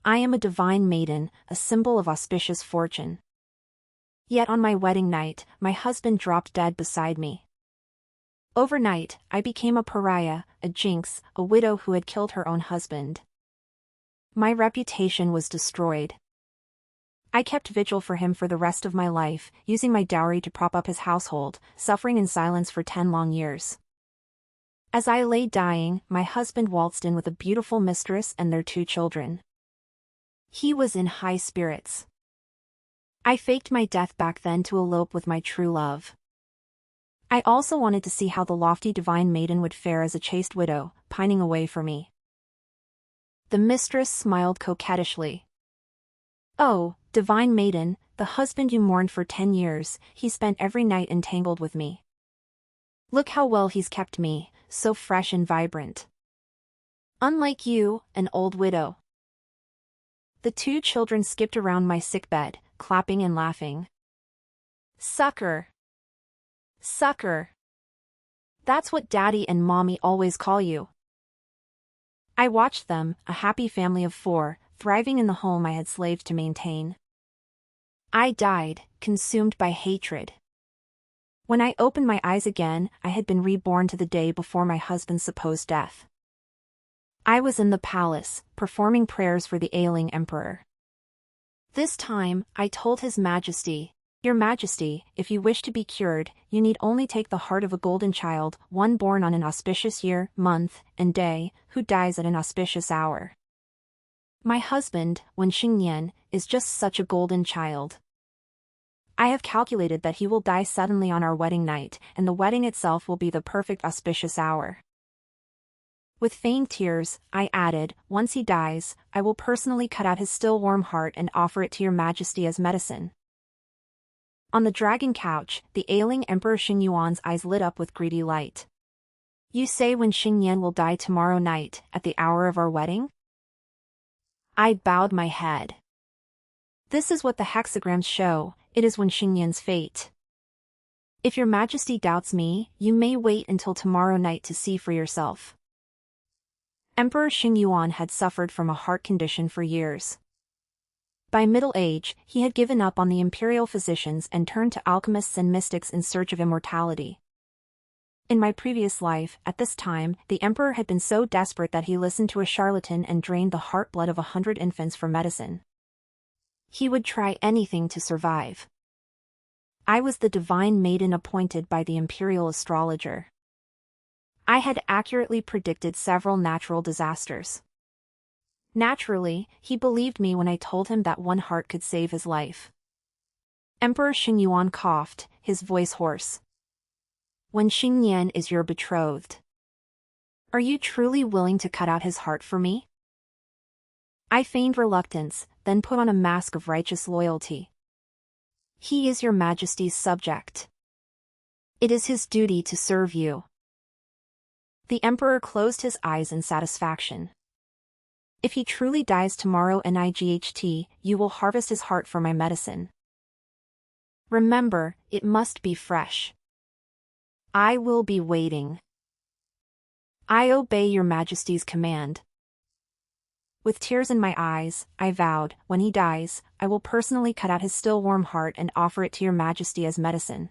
I am a divine maiden, a symbol of auspicious fortune. Yet on my wedding night, my husband dropped dead beside me. Overnight, I became a pariah, a jinx, a widow who had killed her own husband. My reputation was destroyed. I kept vigil for him for the rest of my life, using my dowry to prop up his household, suffering in silence for 10 long years. As I lay dying, my husband waltzed in with a beautiful mistress and their 2 children. He was in high spirits. I faked my death back then to elope with my true love. I also wanted to see how the lofty divine maiden would fare as a chaste widow, pining away for me. The mistress smiled coquettishly. "Oh, divine maiden, the husband you mourned for 10 years, he spent every night entangled with me. Look how well he's kept me, so fresh and vibrant. Unlike you, an old widow." The 2 children skipped around my sickbed, clapping and laughing. "Sucker! Sucker! That's what Daddy and Mommy always call you." I watched them, a happy family of 4, thriving in the home I had slaved to maintain. I died, consumed by hatred. When I opened my eyes again, I had been reborn to the day before my husband's supposed death. I was in the palace, performing prayers for the ailing emperor. This time, I told His Majesty, "Your Majesty, if you wish to be cured, you need only take the heart of a golden child, one born on an auspicious year, month, and day, who dies at an auspicious hour." My husband, Wen Xingnian, is just such a golden child. I have calculated that he will die suddenly on our wedding night, and the wedding itself will be the perfect auspicious hour. With feigned tears, I added, "Once he dies, I will personally cut out his still warm heart and offer it to your Majesty as medicine." On the dragon couch, the ailing Emperor Xingyuan's eyes lit up with greedy light. "You say Wen Xingnian will die tomorrow night, at the hour of our wedding?" I bowed my head. "This is what the hexagrams show, it is Wen Xingnian's fate. If your Majesty doubts me, you may wait until tomorrow night to see for yourself." Emperor Xingyuan had suffered from a heart condition for years. By middle age, he had given up on the imperial physicians and turned to alchemists and mystics in search of immortality. In my previous life, at this time, the emperor had been so desperate that he listened to a charlatan and drained the heart blood of 100 infants for medicine. He would try anything to survive. I was the divine maiden appointed by the imperial astrologer. I had accurately predicted several natural disasters. Naturally, he believed me when I told him that one heart could save his life. Emperor Xingyuan coughed, his voice hoarse. "Wen Xingnian is your betrothed. Are you truly willing to cut out his heart for me?" I feigned reluctance, then put on a mask of righteous loyalty. "He is your Majesty's subject. It is his duty to serve you." The emperor closed his eyes in satisfaction. "If he truly dies tomorrow night, you will harvest his heart for my medicine. Remember, it must be fresh. I will be waiting." "I obey your Majesty's command." With tears in my eyes, I vowed, "When he dies, I will personally cut out his still warm heart and offer it to your Majesty as medicine."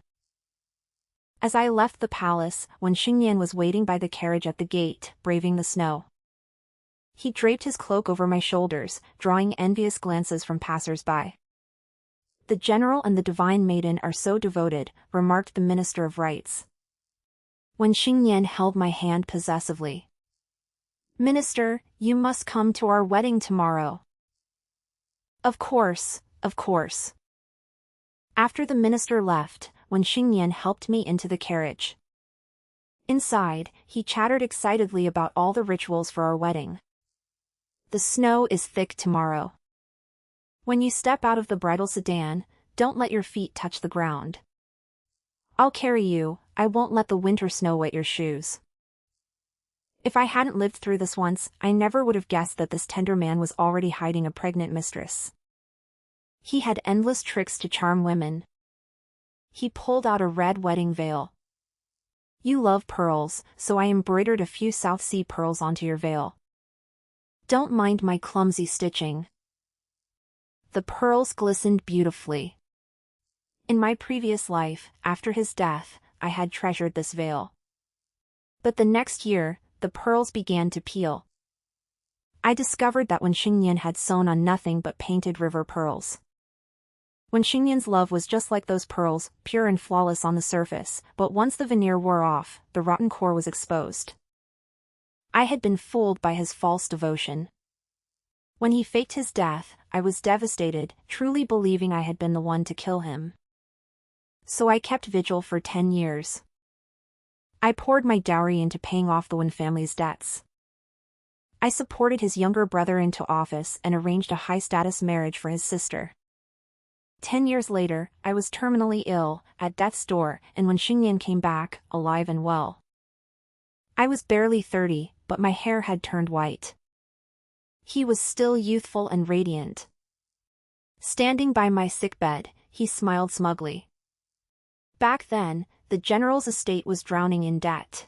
As I left the palace, Wen Xingnian was waiting by the carriage at the gate, braving the snow. He draped his cloak over my shoulders, drawing envious glances from passers-by. "The general and the divine maiden are so devoted," remarked the Minister of Rites. Wen Xingnian held my hand possessively. "Minister, you must come to our wedding tomorrow." Of course, of course." After the minister left, Wen Xingnian helped me into the carriage. Inside, he chattered excitedly about all the rituals for our wedding. "The snow is thick tomorrow. When you step out of the bridal sedan, don't let your feet touch the ground. I'll carry you, I won't let the winter snow wet your shoes." If I hadn't lived through this once, I never would have guessed that this tender man was already hiding a pregnant mistress. He had endless tricks to charm women. He pulled out a red wedding veil. "You love pearls, so I embroidered a few South Sea pearls onto your veil. Don't mind my clumsy stitching. The pearls glistened beautifully. In my previous life, after his death, I had treasured this veil. But the next year, the pearls began to peel. I discovered that Wen Xingnian had sewn on nothing but painted river pearls. Wen Xingnian's love was just like those pearls, pure and flawless on the surface, but once the veneer wore off, the rotten core was exposed. I had been fooled by his false devotion. When he faked his death, I was devastated, truly believing I had been the one to kill him. So I kept vigil for 10 years. I poured my dowry into paying off the Wen family's debts. I supported his younger brother into office and arranged a high-status marriage for his sister. 10 years later, I was terminally ill, at death's door, and Wen Xingnian came back, alive and well. I was barely 30, but my hair had turned white. He was still youthful and radiant. Standing by my sickbed, he smiled smugly. Back then, the general's estate was drowning in debt.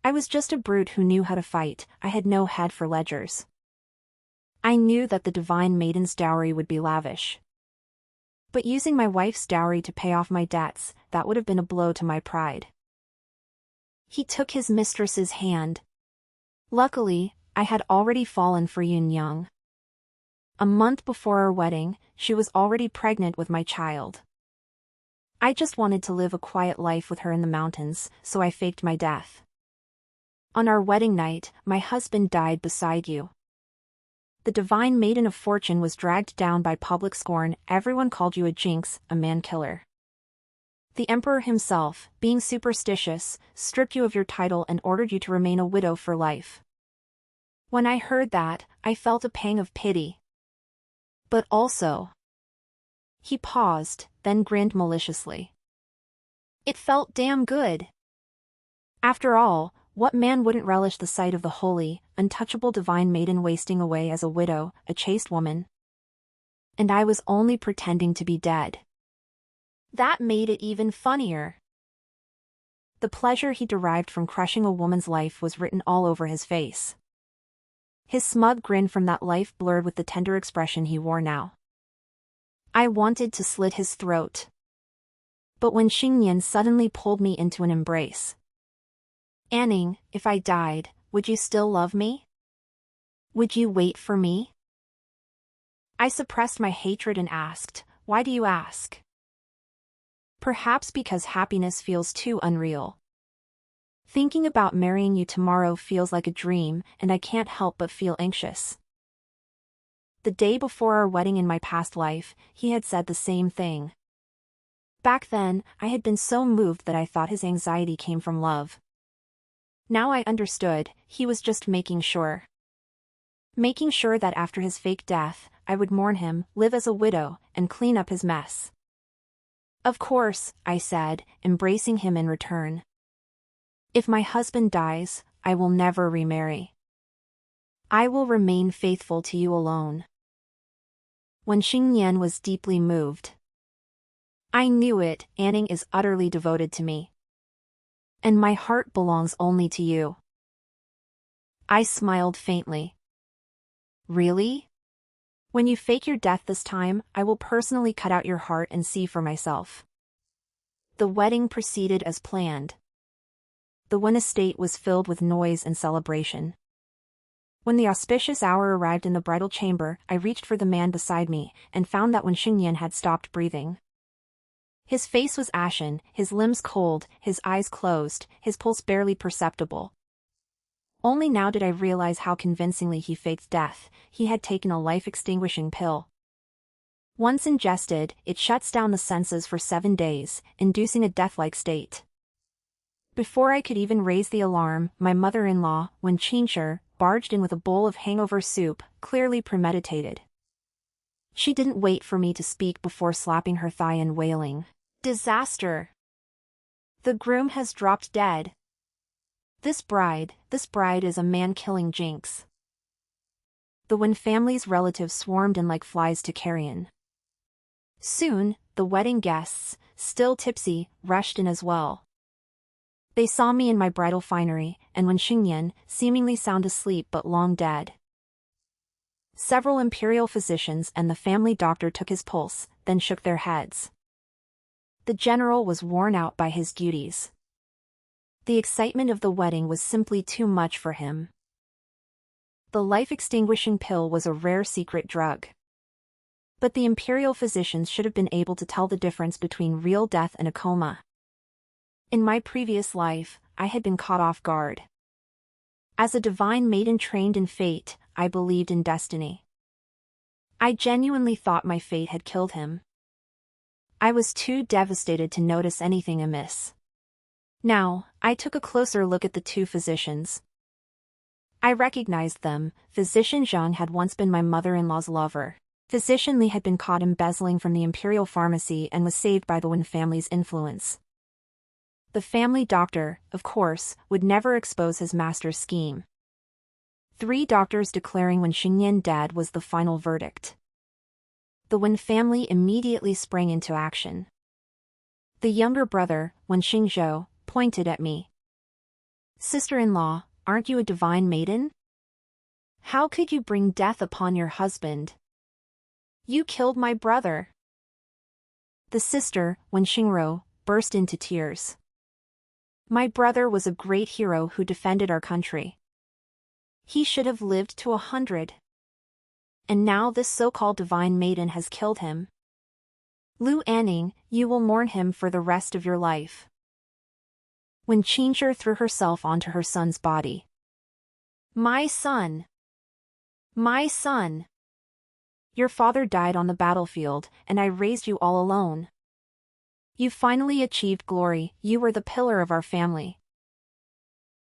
I was just a brute who knew how to fight. I had no head for ledgers. I knew that the divine maiden's dowry would be lavish. But using my wife's dowry to pay off my debts, that would have been a blow to my pride. He took his mistress's hand. Luckily, I had already fallen for Yun Yang. A month before our wedding, she was already pregnant with my child. I just wanted to live a quiet life with her in the mountains, so I faked my death. On our wedding night, my husband died beside you. The divine maiden of fortune was dragged down by public scorn. Everyone called you a jinx, a man-killer. The emperor himself, being superstitious, stripped you of your title and ordered you to remain a widow for life. When I heard that, I felt a pang of pity. But also... He paused, then grinned maliciously. It felt damn good. After all, what man wouldn't relish the sight of the holy, untouchable divine maiden wasting away as a widow, a chaste woman? And I was only pretending to be dead. That made it even funnier. The pleasure he derived from crushing a woman's life was written all over his face. His smug grin from that life blurred with the tender expression he wore now. I wanted to slit his throat. But Wen Xingnian suddenly pulled me into an embrace. Anning, if I died, would you still love me? Would you wait for me? I suppressed my hatred and asked, why do you ask? Perhaps because happiness feels too unreal. Thinking about marrying you tomorrow feels like a dream, and I can't help but feel anxious. The day before our wedding in my past life, he had said the same thing. Back then, I had been so moved that I thought his anxiety came from love. Now I understood, he was just making sure. Making sure that after his fake death, I would mourn him, live as a widow, and clean up his mess. Of course, I said, embracing him in return. If my husband dies, I will never remarry. I will remain faithful to you alone. Wen Xingnian was deeply moved. I knew it, Anning is utterly devoted to me. And my heart belongs only to you. I smiled faintly. Really? When you fake your death this time, I will personally cut out your heart and see for myself. The wedding proceeded as planned. The Wen estate was filled with noise and celebration. When the auspicious hour arrived in the bridal chamber, I reached for the man beside me, and found that Wen Xingnian had stopped breathing. His face was ashen, his limbs cold, his eyes closed, his pulse barely perceptible. Only now did I realize how convincingly he faked death. He had taken a life-extinguishing pill. Once ingested, it shuts down the senses for 7 days, inducing a death-like state. Before I could even raise the alarm, my mother-in-law, Wen Qingshi, barged in with a bowl of hangover soup, clearly premeditated. She didn't wait for me to speak before slapping her thigh and wailing, "Disaster! The groom has dropped dead. This bride is a man-killing jinx." The Wen family's relatives swarmed in like flies to carrion. Soon, the wedding guests, still tipsy, rushed in as well. They saw me in my bridal finery, and Wen Xingnian, seemingly sound asleep but long dead. Several imperial physicians and the family doctor took his pulse, then shook their heads. The general was worn out by his duties. The excitement of the wedding was simply too much for him. The life-extinguishing pill was a rare secret drug. But the imperial physicians should have been able to tell the difference between real death and a coma. In my previous life, I had been caught off guard. As a divine maiden trained in fate, I believed in destiny. I genuinely thought my fate had killed him. I was too devastated to notice anything amiss. Now, I took a closer look at the two physicians. I recognized them. Physician Zhang had once been my mother-in-law's lover. Physician Li had been caught embezzling from the imperial pharmacy and was saved by the Wen family's influence. The family doctor, of course, would never expose his master's scheme. 3 doctors declaring Wen Xingyan dead was the final verdict. The Wen family immediately sprang into action. The younger brother, Wen Xingzhou, pointed at me. "Sister-in-law, aren't you a divine maiden? How could you bring death upon your husband? You killed my brother." The sister, Wen Xingro, burst into tears. "My brother was a great hero who defended our country. He should have lived to 100. And now this so-called divine maiden has killed him. Lu Anning, you will mourn him for the rest of your life." When Qingzhi threw herself onto her son's body. "My son! My son! Your father died on the battlefield, and I raised you all alone. You finally achieved glory, you were the pillar of our family."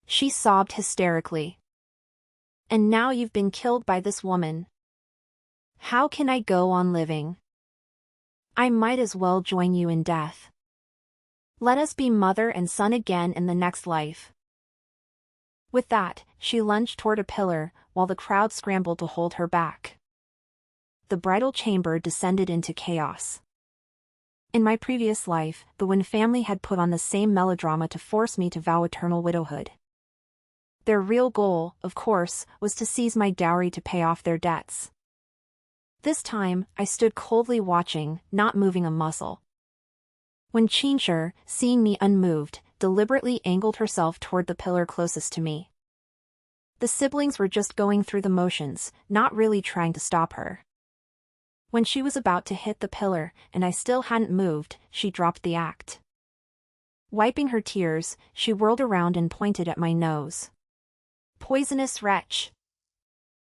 She sobbed hysterically. "And now you've been killed by this woman. How can I go on living? I might as well join you in death. Let us be mother and son again in the next life." With that, she lunged toward a pillar, while the crowd scrambled to hold her back. The bridal chamber descended into chaos. In my previous life, the Wen family had put on the same melodrama to force me to vow eternal widowhood. Their real goal, of course, was to seize my dowry to pay off their debts. This time, I stood coldly watching, not moving a muscle. When Qingzhi, seeing me unmoved, deliberately angled herself toward the pillar closest to me. The siblings were just going through the motions, not really trying to stop her. When she was about to hit the pillar, and I still hadn't moved, she dropped the act. Wiping her tears, she whirled around and pointed at my nose. "Poisonous wretch!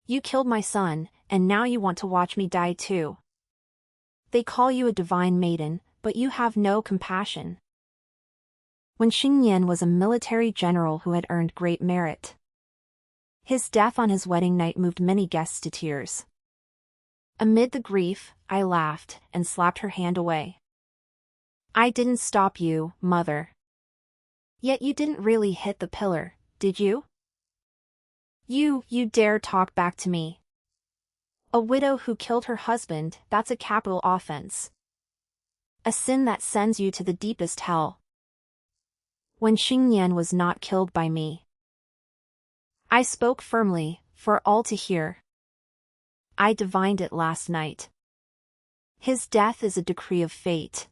You killed my son, and now you want to watch me die too. They call you a divine maiden, but you have no compassion." Wen Xingyan was a military general who had earned great merit. His death on his wedding night moved many guests to tears. Amid the grief, I laughed and slapped her hand away. "I didn't stop you, mother. Yet you didn't really hit the pillar, did you? You dare talk back to me? A widow who killed her husband, that's a capital offense. A sin that sends you to the deepest hell." Wen Xingyan was not killed by me. I spoke firmly, for all to hear. I divined it last night. His death is a decree of fate.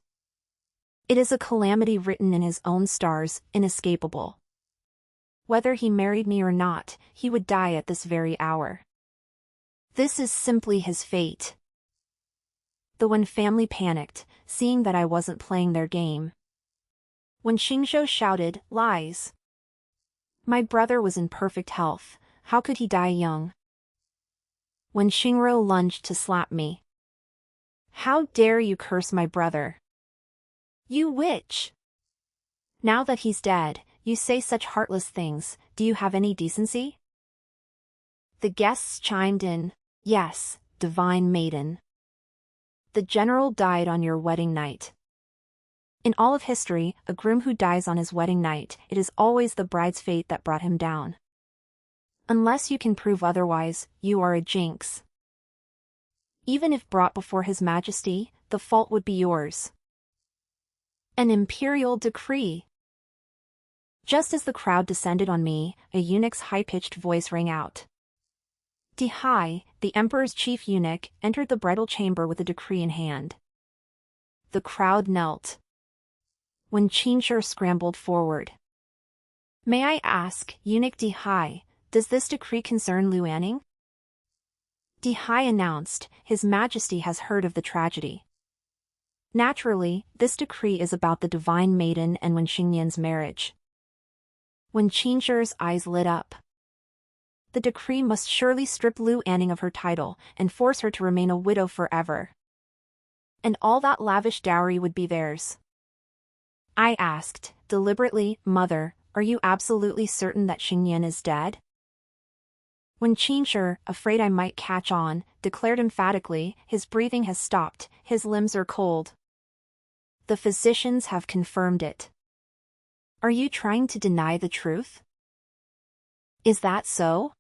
It is a calamity written in his own stars, inescapable. Whether he married me or not, he would die at this very hour. This is simply his fate. The Wen family panicked, seeing that I wasn't playing their game. When Xingzhou shouted, "Lies! My brother was in perfect health, how could he die young?" When Xingro lunged to slap me. "How dare you curse my brother? You witch! Now that he's dead, you say such heartless things, do you have any decency?" The guests chimed in, "Yes, divine maiden. The general died on your wedding night." In all of history, a groom who dies on his wedding night, it is always the bride's fate that brought him down. Unless you can prove otherwise, you are a jinx. Even if brought before His Majesty, the fault would be yours. An imperial decree. Just as the crowd descended on me, a eunuch's high-pitched voice rang out. Dihai, the emperor's chief eunuch, entered the bridal chamber with a decree in hand. The crowd knelt. When Qinshur scrambled forward. "May I ask, eunuch Dihai, does this decree concern Lu Anning?" Dihai announced, "His Majesty has heard of the tragedy. Naturally, this decree is about the divine maiden and Wen Xingyan's marriage." When Qinshur's eyes lit up. The decree must surely strip Lu Anning of her title and force her to remain a widow forever. And all that lavish dowry would be theirs. I asked, deliberately, "Mother, are you absolutely certain that Xingyan is dead?" When Qinshur, afraid I might catch on, declared emphatically, "His breathing has stopped, his limbs are cold. The physicians have confirmed it." "Are you trying to deny the truth?" "Is that so?"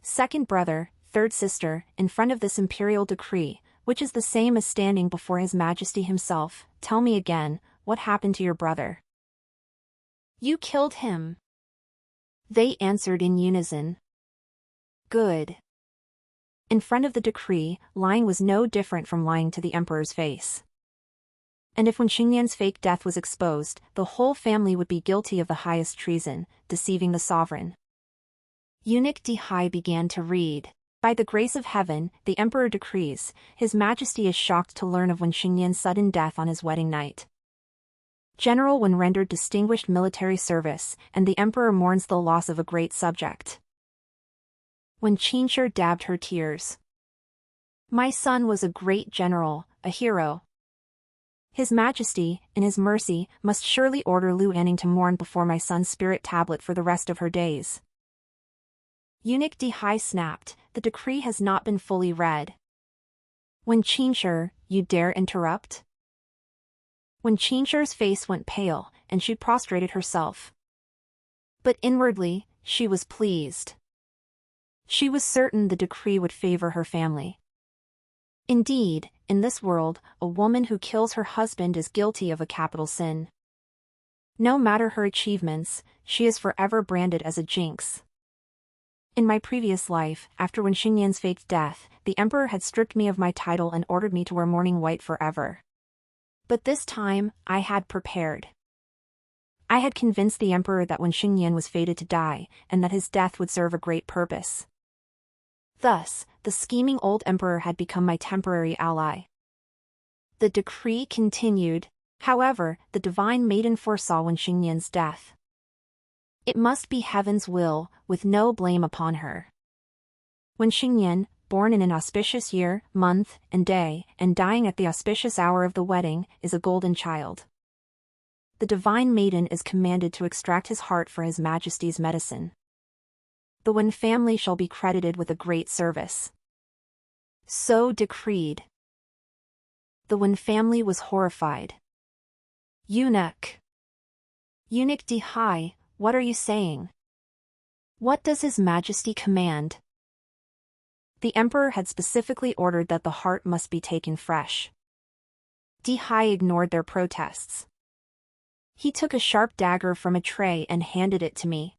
Second brother, third sister, in front of this imperial decree, which is the same as standing before His Majesty himself, tell me again, what happened to your brother? "You killed him," they answered in unison. Good. In front of the decree, lying was no different from lying to the emperor's face. And if Wen Xingyan's fake death was exposed, the whole family would be guilty of the highest treason, deceiving the sovereign. Eunuch Dihai began to read. By the grace of heaven, the emperor decrees, His Majesty is shocked to learn of Wen Xingyan's sudden death on his wedding night. General Wen rendered distinguished military service, and the emperor mourns the loss of a great subject. When Qinshur dabbed her tears. My son was a great general, a hero. His Majesty, in his mercy, must surely order Lu Anning to mourn before my son's spirit tablet for the rest of her days. Eunuch Dihai snapped, the decree has not been fully read. When Qinshur, you dare interrupt? When Qinshur's face went pale, and she prostrated herself. But inwardly, she was pleased. She was certain the decree would favor her family. Indeed, in this world, a woman who kills her husband is guilty of a capital sin. No matter her achievements, she is forever branded as a jinx. In my previous life, after Wen Xingyan's faked death, the emperor had stripped me of my title and ordered me to wear mourning white forever. But this time, I had prepared. I had convinced the emperor that Wen Xingyan was fated to die, and that his death would serve a great purpose. Thus, the scheming old emperor had become my temporary ally. The decree continued. However, the divine maiden foresaw Wen Xingyan's death. It must be heaven's will, with no blame upon her. Wen Xingyan, born in an auspicious year, month, and day, and dying at the auspicious hour of the wedding, is a golden child. The divine maiden is commanded to extract his heart for His Majesty's medicine. The Wen family shall be credited with a great service. So decreed. The Wen family was horrified. Eunuch Dihai, what are you saying? What does His Majesty command? The emperor had specifically ordered that the heart must be taken fresh. Dihai ignored their protests. He took a sharp dagger from a tray and handed it to me.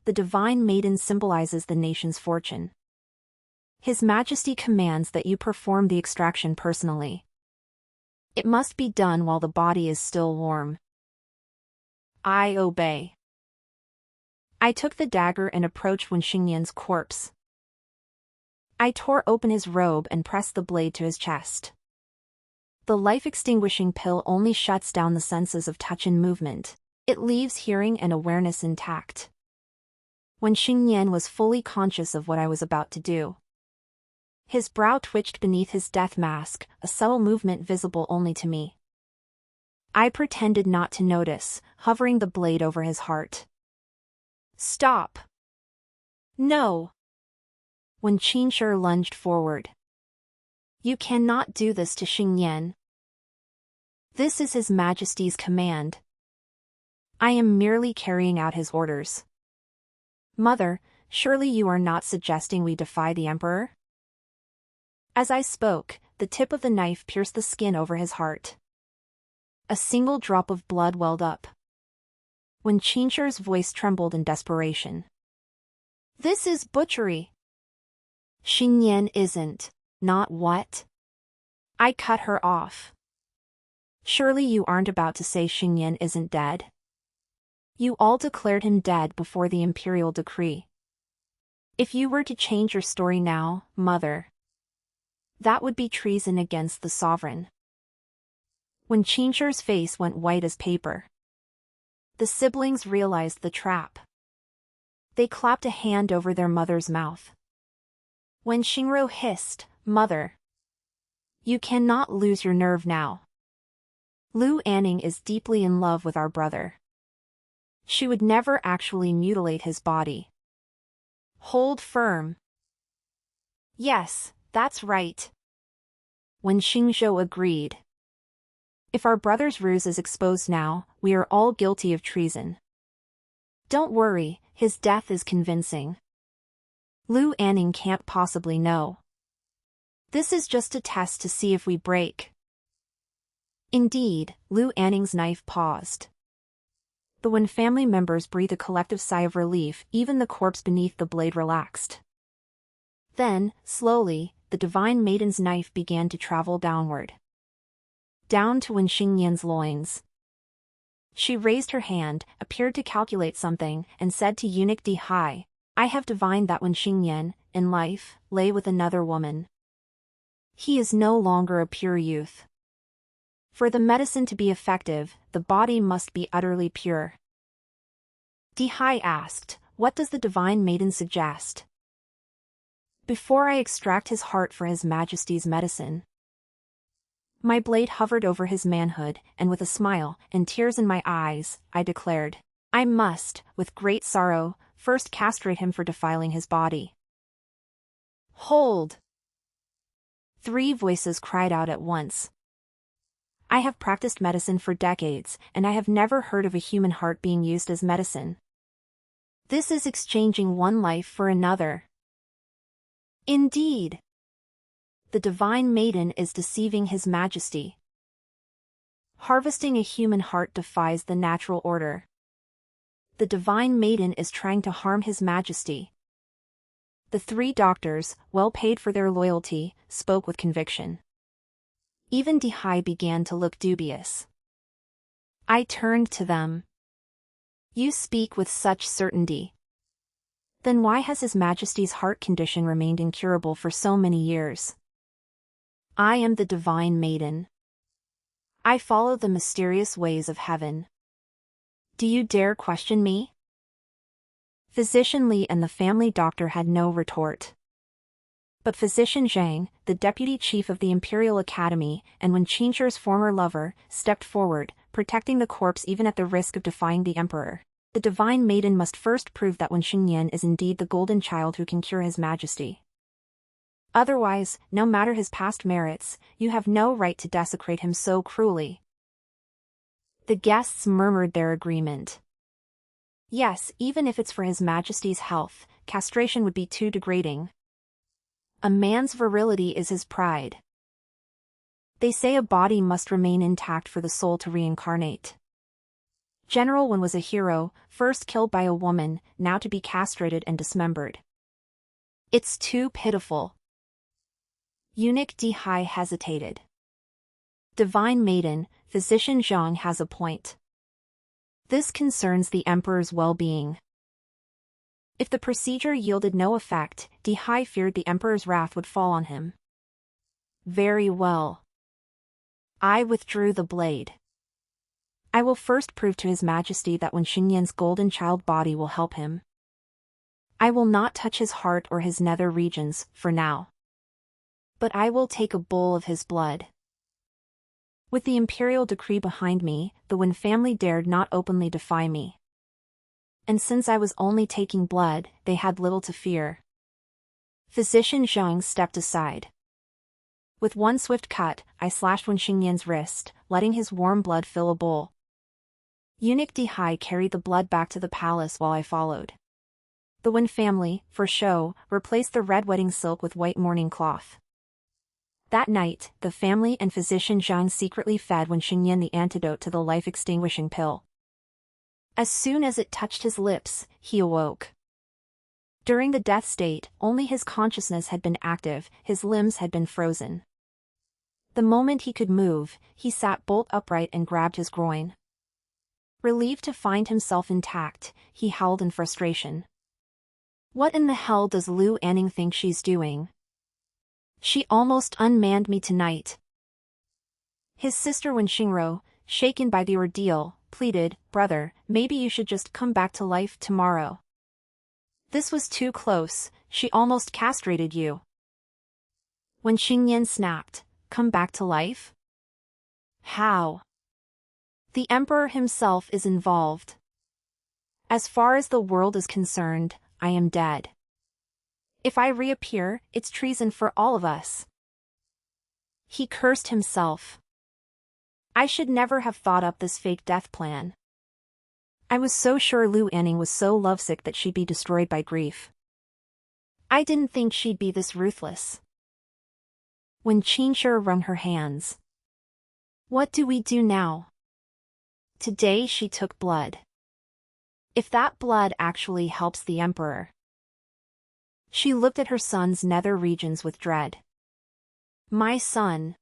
The divine maiden symbolizes the nation's fortune. His Majesty commands that you perform the extraction personally. It must be done while the body is still warm. I obey. I took the dagger and approached Wen Xingyan's corpse. I tore open his robe and pressed the blade to his chest. The life-extinguishing pill only shuts down the senses of touch and movement. It leaves hearing and awareness intact. Wen Xingyan was fully conscious of what I was about to do. His brow twitched beneath his death mask, a subtle movement visible only to me. I pretended not to notice, hovering the blade over his heart. Stop! No! When Qinshur lunged forward. You cannot do this to Xingyan. This is His Majesty's command. I am merely carrying out his orders. Mother, surely you are not suggesting we defy the emperor? As I spoke, the tip of the knife pierced the skin over his heart. A single drop of blood welled up. When Qinshur's voice trembled in desperation. This is butchery. Xingyan isn't. Not what? I cut her off. Surely you aren't about to say Xingyan isn't dead? You all declared him dead before the imperial decree. If you were to change your story now, mother, that would be treason against the sovereign. When Qingshir's face went white as paper, the siblings realized the trap. They clapped a hand over their mother's mouth. When Xingro hissed, "Mother, you cannot lose your nerve now. Lu Anning is deeply in love with our brother. She would never actually mutilate his body. Hold firm." "Yes, that's right." When Xingzhou agreed. "If our brother's ruse is exposed now, we are all guilty of treason. Don't worry, his death is convincing. Lu Anning can't possibly know. This is just a test to see if we break." Indeed, Lu Anning's knife paused. But when family members breathed a collective sigh of relief, even the corpse beneath the blade relaxed. Then, slowly, the divine maiden's knife began to travel downward. Down to Wen Xingyan's loins. She raised her hand, appeared to calculate something, and said to eunuch Di Hai, "I have divined that Wen Xingyan, in life, lay with another woman. He is no longer a pure youth. For the medicine to be effective, the body must be utterly pure." Di Hai asked, "What does the divine maiden suggest?" "Before I extract his heart for His Majesty's medicine." My blade hovered over his manhood, and with a smile, and tears in my eyes, I declared, "I must, with great sorrow, first castrate him for defiling his body." "Hold!" 3 voices cried out at once. "I have practiced medicine for decades, and I have never heard of a human heart being used as medicine. This is exchanging one life for another." "Indeed. The divine maiden is deceiving His Majesty. Harvesting a human heart defies the natural order. The divine maiden is trying to harm His Majesty." The 3 doctors, well paid for their loyalty, spoke with conviction. Even Di Hai began to look dubious. I turned to them. "You speak with such certainty. Then why has His Majesty's heart condition remained incurable for so many years?" "I am the divine maiden. I follow the mysterious ways of heaven. Do you dare question me?" Physician Li and the family doctor had no retort. But Physician Zhang, the deputy chief of the Imperial Academy, and Wen Qingshir's former lover, stepped forward, protecting the corpse even at the risk of defying the emperor. The divine maiden must first prove that Wen Xingyan is indeed the golden child who can cure His Majesty. Otherwise, no matter his past merits, you have no right to desecrate him so cruelly. The guests murmured their agreement. Yes, even if it's for His Majesty's health, castration would be too degrading. A man's virility is his pride. They say a body must remain intact for the soul to reincarnate. General Wen was a hero, first killed by a woman, now to be castrated and dismembered. It's too pitiful. Eunuch Di Hai hesitated. Divine Maiden, Physician Zhang has a point. This concerns the emperor's well-being. If the procedure yielded no effect, Di Hai feared the emperor's wrath would fall on him. Very well. I withdrew the blade. I will first prove to His Majesty that Wen Xingyan's golden child body will help him. I will not touch his heart or his nether regions, for now. But I will take a bowl of his blood. With the imperial decree behind me, the Wen family dared not openly defy me. And since I was only taking blood, they had little to fear. Physician Zhang stepped aside. With one swift cut, I slashed Wen Xingyan's wrist, letting his warm blood fill a bowl. Eunuch Di Hai carried the blood back to the palace while I followed. The Wen family, for show, replaced the red wedding silk with white mourning cloth. That night, the family and Physician Zhang secretly fed Wen Xingyan the antidote to the life-extinguishing pill. As soon as it touched his lips, he awoke. During the death state, only his consciousness had been active, his limbs had been frozen. The moment he could move, he sat bolt upright and grabbed his groin. Relieved to find himself intact, he howled in frustration. What in the hell does Lu Anning think she's doing? She almost unmanned me tonight. His sister Wen Xingro, shaken by the ordeal, pleaded, "Brother, maybe you should just come back to life tomorrow. This was too close, she almost castrated you." When Xingyan snapped, "Come back to life? How? The emperor himself is involved. As far as the world is concerned, I am dead. If I reappear, it's treason for all of us." He cursed himself. I should never have thought up this fake death plan. I was so sure Lu Anning was so lovesick that she'd be destroyed by grief. I didn't think she'd be this ruthless. When Qingshi wrung her hands. What do we do now? Today she took blood. If that blood actually helps the emperor. She looked at her son's nether regions with dread. My son.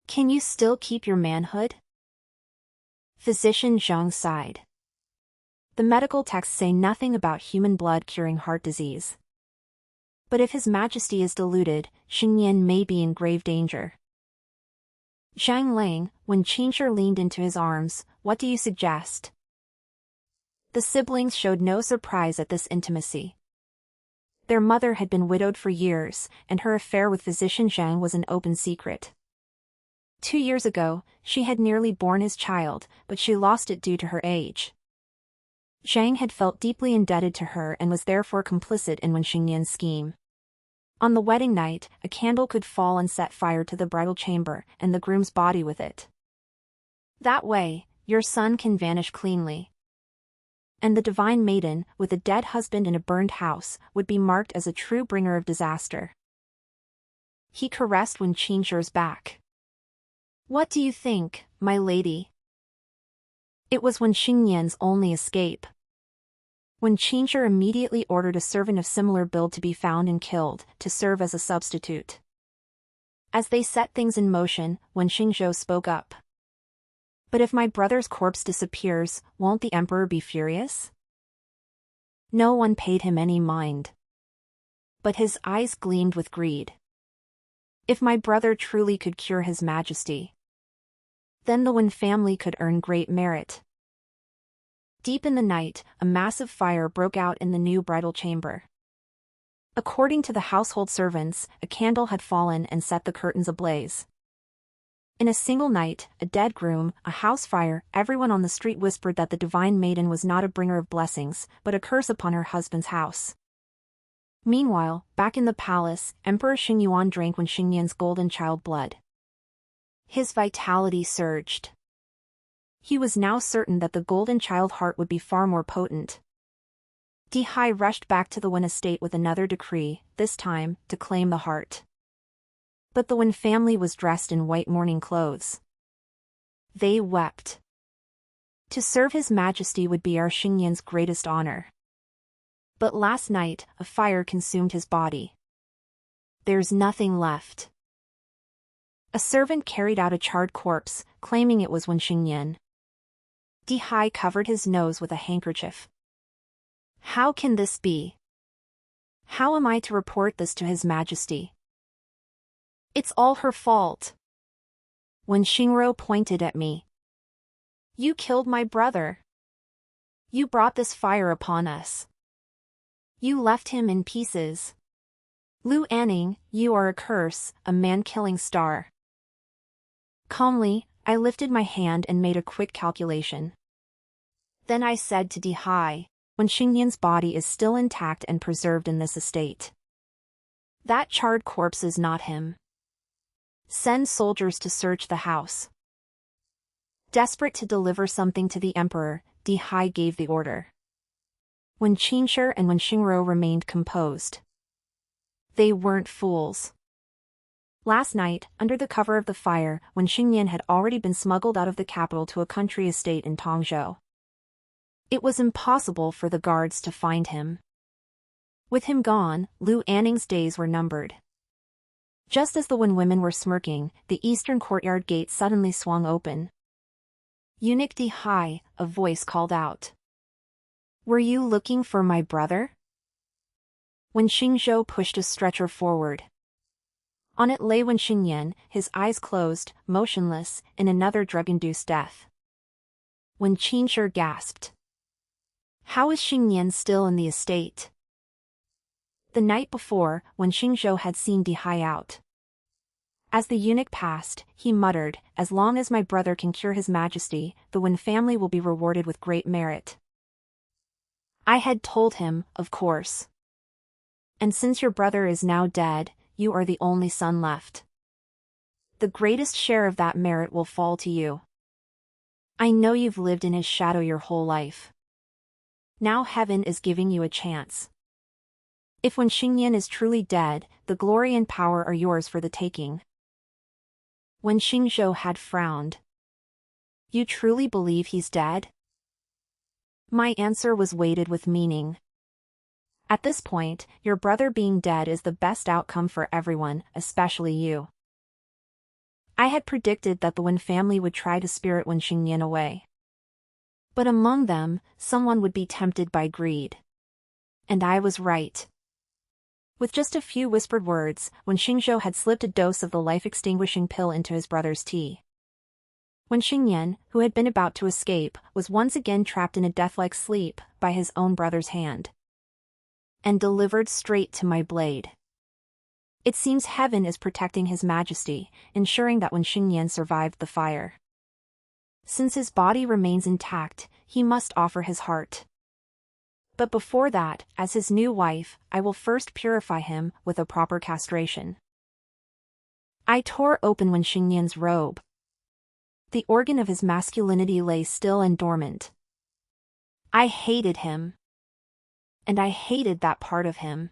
Can you still keep your manhood? Physician Zhang sighed. The medical texts say nothing about human blood curing heart disease. But if His Majesty is deluded, Xingyan may be in grave danger. Zhang Lang, when Qingshi leaned into his arms, what do you suggest? The siblings showed no surprise at this intimacy. Their mother had been widowed for years, and her affair with physician Zhang was an open secret. 2 years ago, she had nearly borne his child, but she lost it due to her age. Zhang had felt deeply indebted to her and was therefore complicit in Wen Xingyan's scheme. On the wedding night, a candle could fall and set fire to the bridal chamber, and the groom's body with it. That way, your son can vanish cleanly. And the divine maiden, with a dead husband in a burned house, would be marked as a true bringer of disaster. He caressed Wen Qingshi's back. What do you think, my lady? It was Wen Xingyan's only escape. Wen Qingshi immediately ordered a servant of similar build to be found and killed, to serve as a substitute. As they set things in motion, Wen Xingzhou spoke up. But if my brother's corpse disappears, won't the emperor be furious? No one paid him any mind. But his eyes gleamed with greed. If my brother truly could cure His Majesty, then the Wen family could earn great merit. Deep in the night, a massive fire broke out in the new bridal chamber. According to the household servants, a candle had fallen and set the curtains ablaze. In a single night, a dead groom, a house fire, everyone on the street whispered that the divine maiden was not a bringer of blessings, but a curse upon her husband's house. Meanwhile, back in the palace, Emperor Xingyuan drank Wen Xingyan's golden child blood. His vitality surged. He was now certain that the golden child heart would be far more potent. Dihai rushed back to the Wen estate with another decree, this time, to claim the heart. But the Wen family was dressed in white mourning clothes. They wept. To serve His Majesty would be our Xingyan's greatest honor. But last night, a fire consumed his body. There's nothing left. A servant carried out a charred corpse, claiming it was Wen Xingyan. Dihai covered his nose with a handkerchief. How can this be? How am I to report this to His Majesty? It's all her fault. When Xingro pointed at me. You killed my brother. You brought this fire upon us. You left him in pieces. Lu Anning, you are a curse, a man-killing star. Calmly, I lifted my hand and made a quick calculation. Then I said to Dihai, Wen Xingyan's body is still intact and preserved in this estate. That charred corpse is not him. Send soldiers to search the house. Desperate to deliver something to the emperor, Dihai gave the order. Wen Qingshi and Wen Xingro remained composed. They weren't fools. Last night, under the cover of the fire, Wen Xingyan had already been smuggled out of the capital to a country estate in Tongzhou. It was impossible for the guards to find him. With him gone, Lu Anning's days were numbered. Just as the Wen women were smirking, the eastern courtyard gate suddenly swung open. "Eunuch Di Hai," a voice called out. "Were you looking for my brother?" Wen Xingzhou pushed a stretcher forward. On it lay Wen Xingyan, his eyes closed, motionless, in another drug-induced death. Wen Qingshi gasped. How is Xingyan still in the estate? The night before, Wen Xingzhou had seen Di Hai out. As the eunuch passed, he muttered, "As long as my brother can cure his majesty, the Wen family will be rewarded with great merit." I had told him, of course. And since your brother is now dead, you are the only son left. The greatest share of that merit will fall to you. I know you've lived in his shadow your whole life. Now heaven is giving you a chance. If Wen Xingyan is truly dead, the glory and power are yours for the taking. Wen Xingzhou had frowned. You truly believe he's dead? My answer was weighted with meaning. At this point, your brother being dead is the best outcome for everyone, especially you. I had predicted that the Wen family would try to spirit Wen Xingyan away. But among them, someone would be tempted by greed. And I was right. With just a few whispered words, Wen Xingzhou had slipped a dose of the life-extinguishing pill into his brother's tea. Wen Xingyan, who had been about to escape, was once again trapped in a death-like sleep by his own brother's hand. And delivered straight to my blade. It seems heaven is protecting His Majesty, ensuring that Wen Xingyan survived the fire. Since his body remains intact, he must offer his heart. But before that, as his new wife, I will first purify him with a proper castration. I tore open Wen Xingyan's robe. The organ of his masculinity lay still and dormant. I hated him. And I hated that part of him.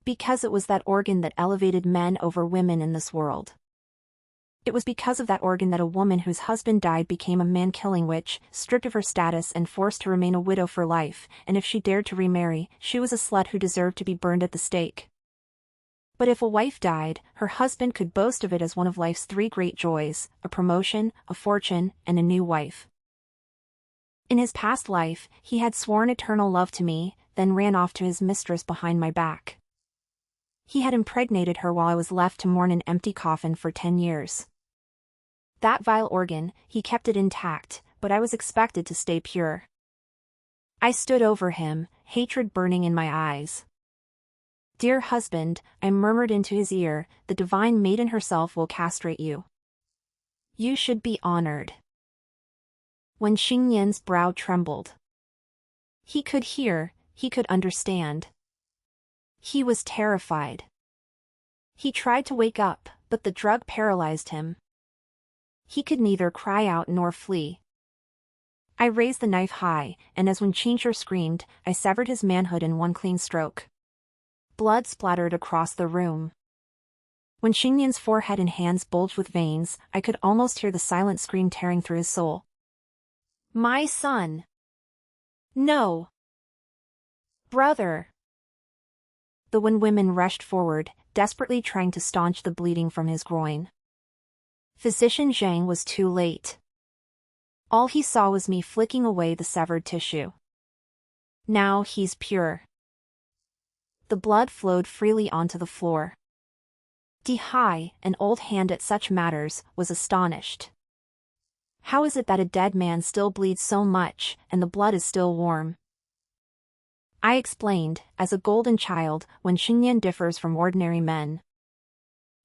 Because it was that organ that elevated men over women in this world. It was because of that organ that a woman whose husband died became a man-killing witch, stripped of her status and forced to remain a widow for life, and if she dared to remarry, she was a slut who deserved to be burned at the stake. But if a wife died, her husband could boast of it as one of life's three great joys: a promotion, a fortune, and a new wife. In his past life, he had sworn eternal love to me, then ran off to his mistress behind my back. He had impregnated her while I was left to mourn an empty coffin for 10 years. That vile organ, he kept it intact, but I was expected to stay pure. I stood over him, hatred burning in my eyes. "Dear husband," I murmured into his ear, "the divine maiden herself will castrate you. You should be honored." Wen Xingyan's brow trembled. He could hear, he could understand. He was terrified. He tried to wake up, but the drug paralyzed him. He could neither cry out nor flee. I raised the knife high, and as Wen Qingshi screamed, I severed his manhood in one clean stroke. Blood splattered across the room. When Xingyan's forehead and hands bulged with veins, I could almost hear the silent scream tearing through his soul. "My son! No! Brother!" The Wen women rushed forward, desperately trying to staunch the bleeding from his groin. Physician Zhang was too late. All he saw was me flicking away the severed tissue. Now he's pure. The blood flowed freely onto the floor. Di Hai, an old hand at such matters, was astonished. How is it that a dead man still bleeds so much, and the blood is still warm? I explained, as a golden child, when Xingyan differs from ordinary men.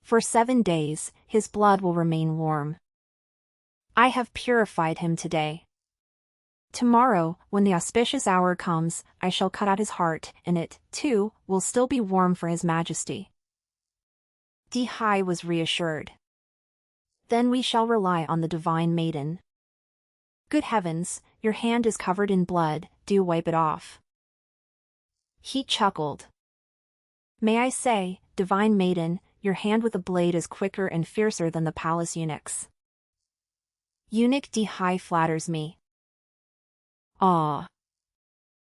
For 7 days, his blood will remain warm. I have purified him today. Tomorrow, when the auspicious hour comes, I shall cut out his heart, and it, too, will still be warm for His Majesty. Di Hai was reassured. Then we shall rely on the divine maiden. Good heavens, your hand is covered in blood, do wipe it off. He chuckled. May I say, divine maiden, your hand with a blade is quicker and fiercer than the palace eunuch's. Eunuch Di Hai flatters me. Ah.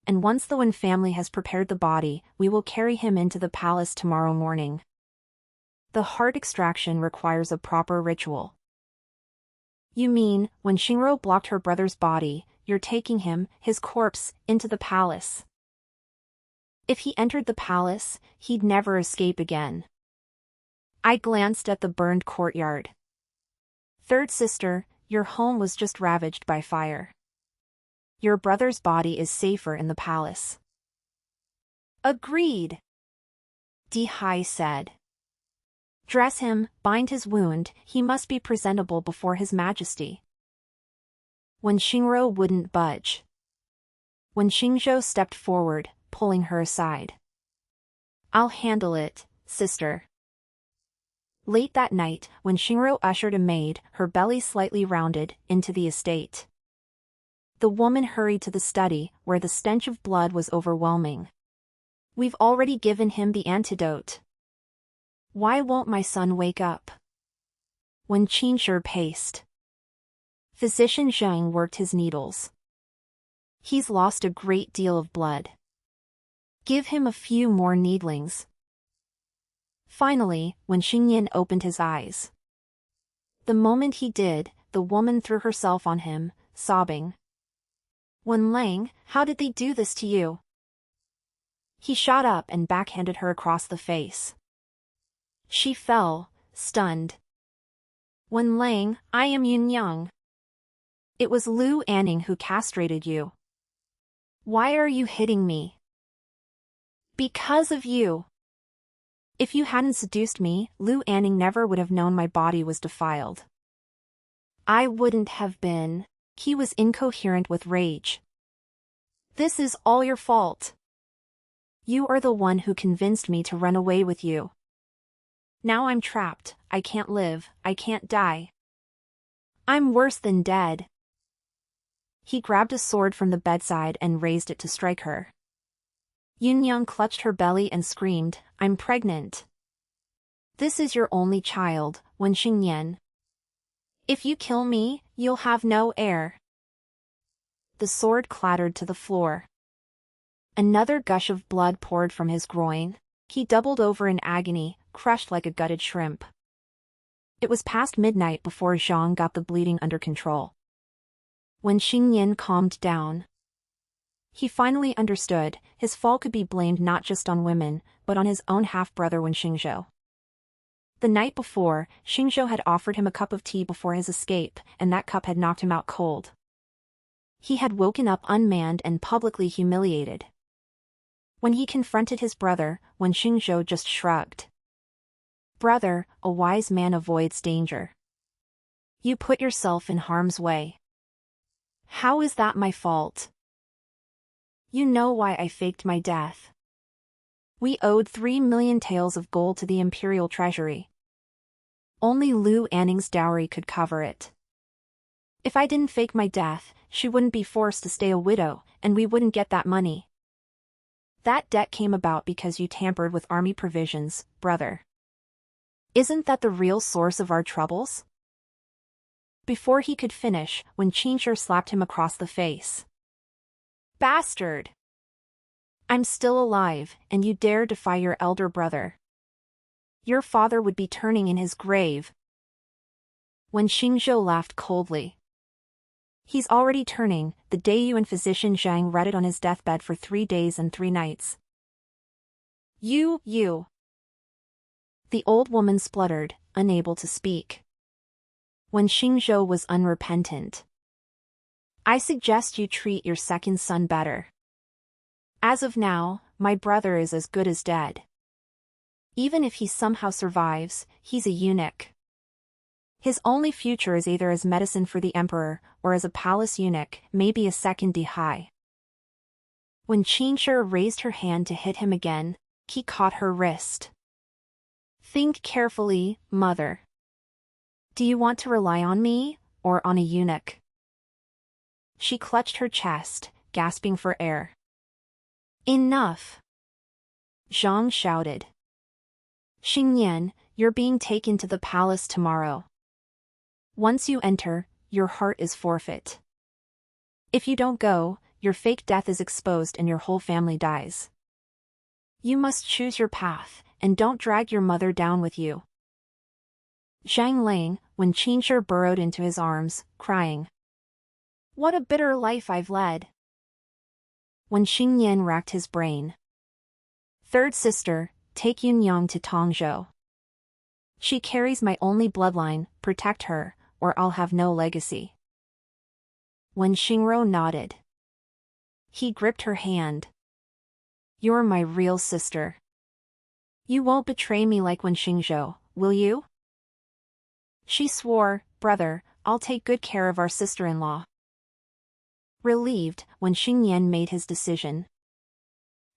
and once the Wen family has prepared the body, we will carry him into the palace tomorrow morning. The heart extraction requires a proper ritual. You mean, when Xingro blocked her brother's body, you're taking him, his corpse, into the palace? If he entered the palace, he'd never escape again. I glanced at the burned courtyard. Third sister, your home was just ravaged by fire. Your brother's body is safer in the palace. Agreed, Di said. Dress him, bind his wound, he must be presentable before his majesty. When Xingro wouldn't budge. When Xingzhou stepped forward, pulling her aside. I'll handle it, sister. Late that night, when Xingro ushered a maid, her belly slightly rounded, into the estate. The woman hurried to the study, where the stench of blood was overwhelming. We've already given him the antidote. Why won't my son wake up? When Qinshi paced. Physician Zheng worked his needles. He's lost a great deal of blood. Give him a few more needlings. Finally, when Xingyan opened his eyes. The moment he did, the woman threw herself on him, sobbing. Wen Lang, how did they do this to you? He shot up and backhanded her across the face. She fell, stunned. Wen Lang, I am Yun Yang. It was Lu Anning who castrated you. Why are you hitting me? Because of you. If you hadn't seduced me, Lu Anning never would have known my body was defiled. I wouldn't have been. He was incoherent with rage. This is all your fault. You are the one who convinced me to run away with you. Now I'm trapped, I can't live, I can't die. I'm worse than dead. He grabbed a sword from the bedside and raised it to strike her. Yun Yang clutched her belly and screamed, I'm pregnant. This is your only child, Wen Xingyan. If you kill me, you'll have no heir. The sword clattered to the floor. Another gush of blood poured from his groin. He doubled over in agony, crushed like a gutted shrimp. It was past midnight before Zhang got the bleeding under control. When Xingyan calmed down, he finally understood his fall could be blamed not just on women, but on his own half-brother Wen Xingzhou. The night before, Xingzhou had offered him a cup of tea before his escape, and that cup had knocked him out cold. He had woken up unmanned and publicly humiliated. When he confronted his brother, Wen Xingzhou just shrugged. Brother, a wise man avoids danger. You put yourself in harm's way. How is that my fault? You know why I faked my death. We owed 3 million taels of gold to the imperial treasury. Only Lu Anning's dowry could cover it. If I didn't fake my death, she wouldn't be forced to stay a widow, and we wouldn't get that money. That debt came about because you tampered with army provisions, brother. Isn't that the real source of our troubles? Before he could finish, Wen Qinshi slapped him across the face. Bastard! I'm still alive, and you dare defy your elder brother. Your father would be turning in his grave. Wen Xingzhou laughed coldly. He's already turning, the day you and physician Zhang read it on his deathbed for 3 days and 3 nights. You. The old woman spluttered, unable to speak. Wen Xingzhou was unrepentant. I suggest you treat your second son better. As of now, my brother is as good as dead. Even if he somehow survives, he's a eunuch. His only future is either as medicine for the emperor, or as a palace eunuch, maybe a second Di. When Qinshi raised her hand to hit him again, he caught her wrist. Think carefully, mother. Do you want to rely on me, or on a eunuch? She clutched her chest, gasping for air. Enough! Zhang shouted. Xingyan, you're being taken to the palace tomorrow. Once you enter, your heart is forfeit. If you don't go, your fake death is exposed and your whole family dies. You must choose your path, and don't drag your mother down with you. Zhang Lang, when Qingshi burrowed into his arms, crying. What a bitter life I've led. When Xingyan racked his brain. Third sister, take Yunyang to Tongzhou. She carries my only bloodline, protect her, or I'll have no legacy. When Xingro nodded. He gripped her hand. You're my real sister. You won't betray me like when Xingzhou, will you? She swore, brother, I'll take good care of our sister-in-law. Relieved, when Xingyan made his decision.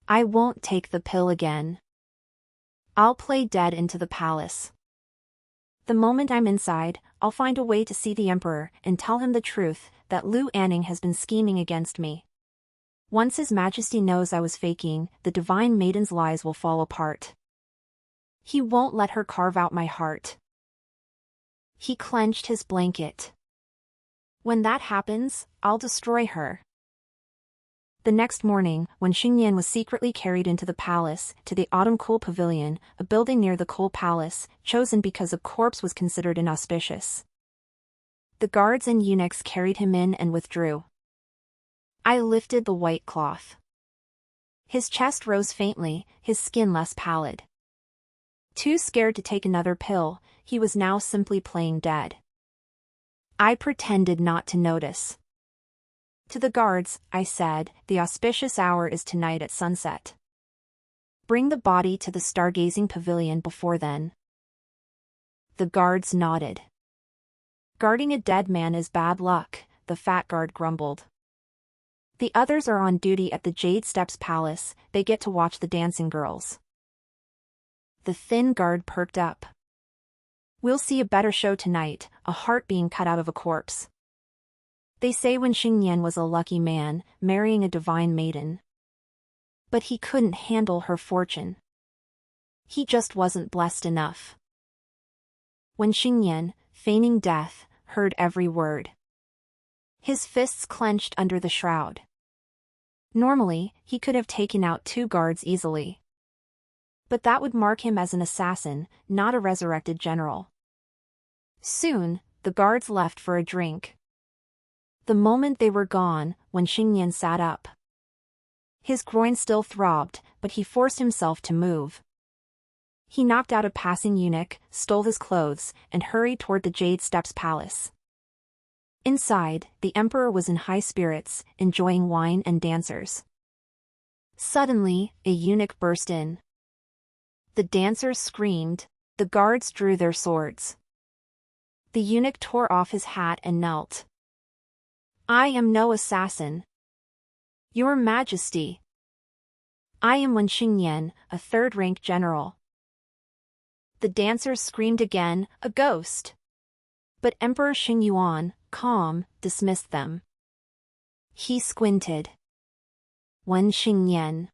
I won't take the pill again. I'll play dead into the palace. The moment I'm inside, I'll find a way to see the emperor and tell him the truth, that Lu Anning has been scheming against me. Once His Majesty knows I was faking, the divine maiden's lies will fall apart. He won't let her carve out my heart. He clenched his blanket. When that happens, I'll destroy her. The next morning, when Xingyan was secretly carried into the palace, to the Autumn Cool Pavilion, a building near the Cool Palace, chosen because a corpse was considered inauspicious. The guards and eunuchs carried him in and withdrew. I lifted the white cloth. His chest rose faintly, his skin less pallid. Too scared to take another pill, he was now simply playing dead. I pretended not to notice. To the guards, I said, the auspicious hour is tonight at sunset. Bring the body to the stargazing pavilion before then. The guards nodded. Guarding a dead man is bad luck, the fat guard grumbled. The others are on duty at the Jade Steps Palace, they get to watch the dancing girls. The thin guard perked up. We'll see a better show tonight, a heart being cut out of a corpse. They say when Xingyan was a lucky man, marrying a divine maiden. But he couldn't handle her fortune. He just wasn't blessed enough. When Xingyan, feigning death, heard every word. His fists clenched under the shroud. Normally, he could have taken out 2 guards easily. But that would mark him as an assassin, not a resurrected general. Soon, the guards left for a drink. The moment they were gone, when Xingyan sat up. His groin still throbbed, but he forced himself to move. He knocked out a passing eunuch, stole his clothes, and hurried toward the Jade Steps Palace. Inside, the emperor was in high spirits, enjoying wine and dancers. Suddenly, a eunuch burst in. The dancers screamed, the guards drew their swords. The eunuch tore off his hat and knelt. I am no assassin. Your Majesty. I am Wen Xingyan, a third-rank general. The dancers screamed again, a ghost. But Emperor Xingyuan, calm, dismissed them. He squinted. Wen Xingyan.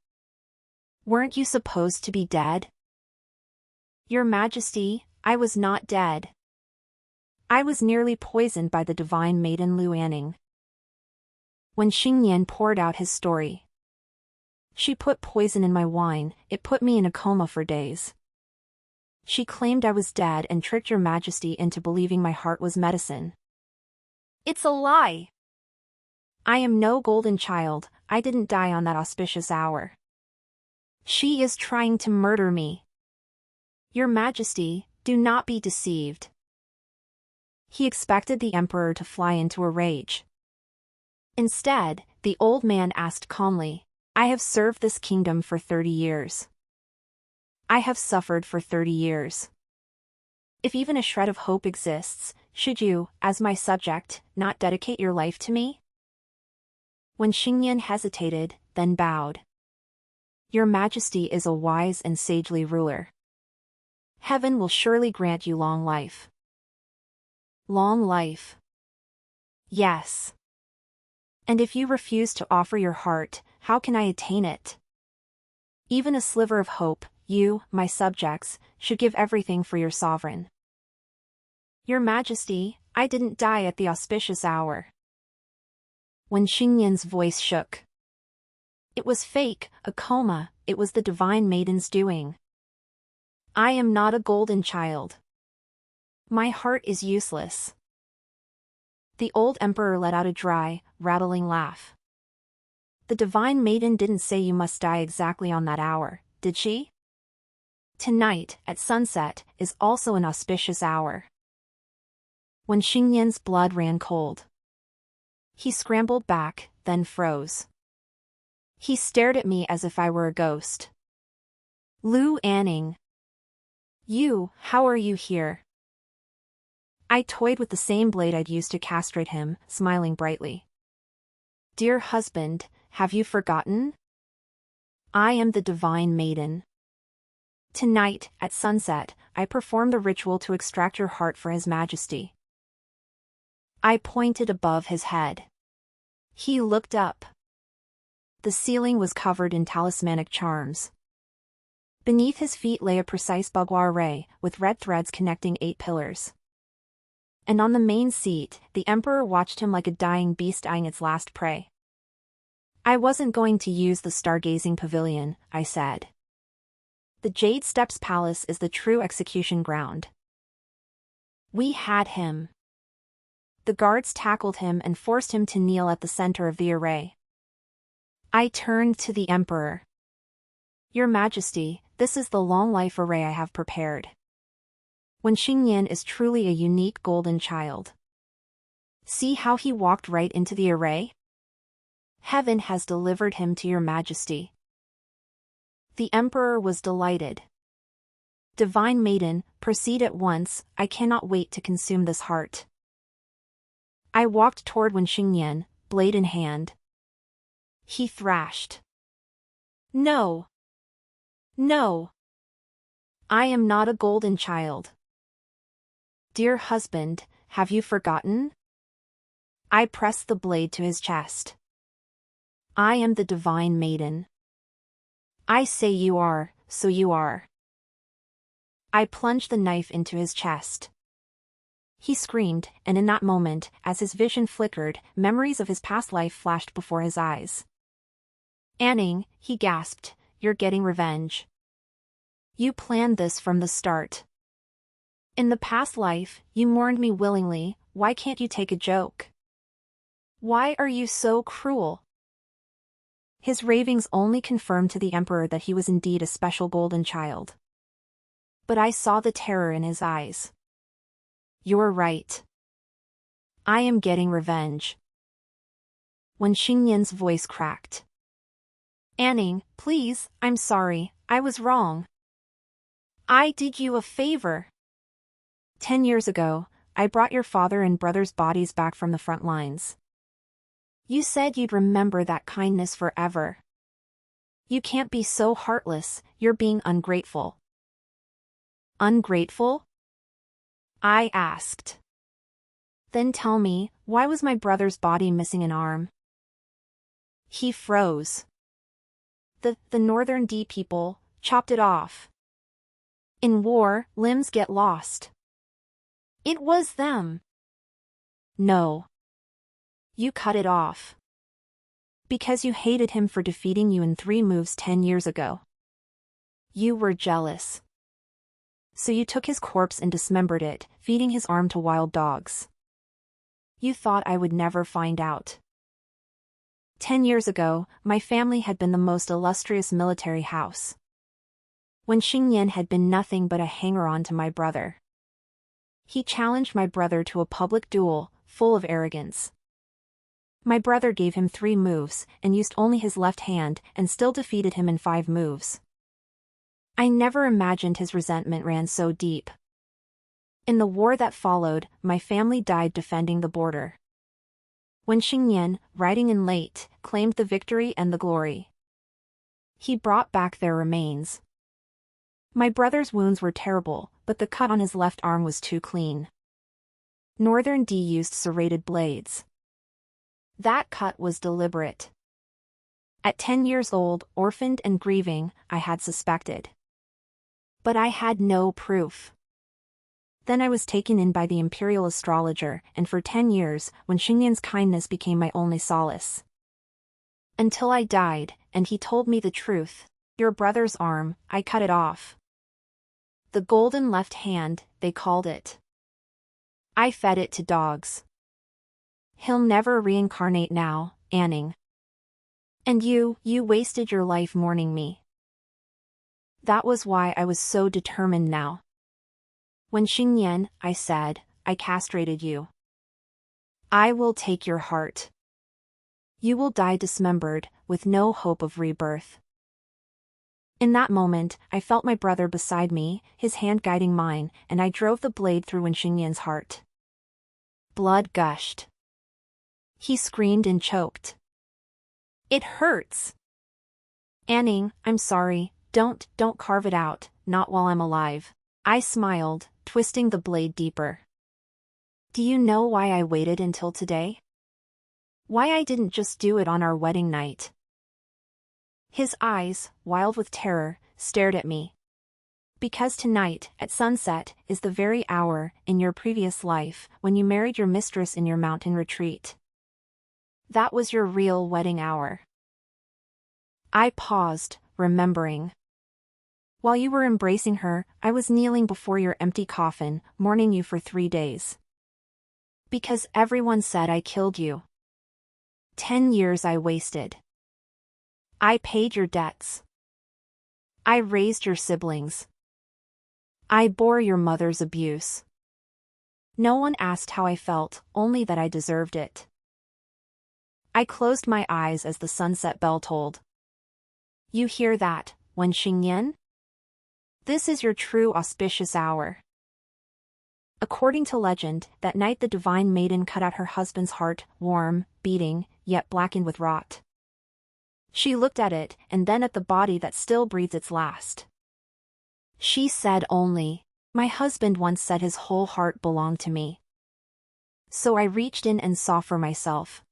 Weren't you supposed to be dead? Your Majesty, I was not dead. I was nearly poisoned by the divine maiden Lu Anning. When Xingyan poured out his story. She put poison in my wine, it put me in a coma for days. She claimed I was dead and tricked your Majesty into believing my heart was medicine. It's a lie! I am no golden child, I didn't die on that auspicious hour. She is trying to murder me. Your Majesty, do not be deceived. He expected the emperor to fly into a rage. Instead, the old man asked calmly, I have served this kingdom for 30 years. I have suffered for 30 years. If even a shred of hope exists, should you, as my subject, not dedicate your life to me? When Xingyan hesitated, then bowed. Your Majesty is a wise and sagely ruler. Heaven will surely grant you long life. Long life. Yes. And if you refuse to offer your heart, how can I attain it? Even a sliver of hope, you, my subjects, should give everything for your sovereign. Your Majesty, I didn't die at the auspicious hour. When Xingyan's voice shook. It was fake, a coma, it was the divine maiden's doing. I am not a golden child. My heart is useless. The old emperor let out a dry, rattling laugh. The divine maiden didn't say you must die exactly on that hour, did she? Tonight, at sunset, is also an auspicious hour. When Xingyan's blood ran cold. He scrambled back, then froze. He stared at me as if I were a ghost. Lu Anning. You, how are you here? I toyed with the same blade I'd used to castrate him, smiling brightly. Dear husband, have you forgotten? I am the divine maiden. Tonight, at sunset, I perform the ritual to extract your heart for His Majesty. I pointed above his head. He looked up. The ceiling was covered in talismanic charms. Beneath his feet lay a precise bagua array, with red threads connecting 8 pillars. And on the main seat, the emperor watched him like a dying beast eyeing its last prey. I wasn't going to use the stargazing pavilion, I said. The Jade Steps Palace is the true execution ground. We had him. The guards tackled him and forced him to kneel at the center of the array. I turned to the emperor. Your Majesty, this is the long life array I have prepared. When Xingyan is truly a unique golden child. See how he walked right into the array? Heaven has delivered him to your Majesty. The emperor was delighted. Divine maiden, proceed at once, I cannot wait to consume this heart. I walked toward Wen Xingyan, blade in hand. He thrashed. No. No. I am not a golden child. Dear husband, have you forgotten? I pressed the blade to his chest. I am the divine maiden. I say you are, so you are. I plunged the knife into his chest. He screamed, and in that moment, as his vision flickered, memories of his past life flashed before his eyes. Anning, he gasped, you're getting revenge. You planned this from the start. In the past life, you mourned me willingly, why can't you take a joke? Why are you so cruel? His ravings only confirmed to the emperor that he was indeed a special golden child. But I saw the terror in his eyes. You're right. I am getting revenge. When Xingyan's voice cracked. Anning, please, I'm sorry, I was wrong. I did you a favor. 10 years ago, I brought your father and brother's bodies back from the front lines. You said you'd remember that kindness forever. You can't be so heartless, you're being ungrateful. Ungrateful? I asked. Then tell me, why was my brother's body missing an arm? He froze. The Northern D people chopped it off. In war, limbs get lost. It was them. No. You cut it off. Because you hated him for defeating you in 3 moves 10 years ago. You were jealous. So you took his corpse and dismembered it, feeding his arm to wild dogs. You thought I would never find out. 10 years ago, my family had been the most illustrious military house. When Xingyan had been nothing but a hanger-on to my brother. He challenged my brother to a public duel, full of arrogance. My brother gave him 3 moves, and used only his left hand, and still defeated him in 5 moves. I never imagined his resentment ran so deep. In the war that followed, my family died defending the border. When Xingyan, riding in late, claimed the victory and the glory. He brought back their remains. My brother's wounds were terrible, but the cut on his left arm was too clean. Northern D used serrated blades. That cut was deliberate. At 10 years old, orphaned and grieving, I had suspected. But I had no proof. Then I was taken in by the imperial astrologer, and for 10 years, Wen Xingyan's kindness became my only solace. Until I died, and he told me the truth. Your brother's arm, I cut it off. The golden left hand, they called it. I fed it to dogs. He'll never reincarnate now, Anning. And you wasted your life mourning me. That was why I was so determined now. Wen Xingyan, I said, I castrated you. I will take your heart. You will die dismembered, with no hope of rebirth. In that moment, I felt my brother beside me, his hand guiding mine, and I drove the blade through Wen Xingyan's heart. Blood gushed. He screamed and choked. It hurts. Anning, I'm sorry, don't carve it out, not while I'm alive. I smiled, twisting the blade deeper. Do you know why I waited until today? Why I didn't just do it on our wedding night? His eyes, wild with terror, stared at me. Because tonight, at sunset, is the very hour, in your previous life, when you married your mistress in your mountain retreat. That was your real wedding hour. I paused, remembering. While you were embracing her, I was kneeling before your empty coffin, mourning you for 3 days. Because everyone said I killed you. 10 years I wasted. I paid your debts. I raised your siblings. I bore your mother's abuse. No one asked how I felt, only that I deserved it. I closed my eyes as the sunset bell tolled. You hear that, Wen Xingyan? This is your true auspicious hour. According to legend, that night the divine maiden cut out her husband's heart, warm, beating, yet blackened with rot. She looked at it, and then at the body that still breathes its last. She said only, my husband once said his whole heart belonged to me. So I reached in and saw for myself.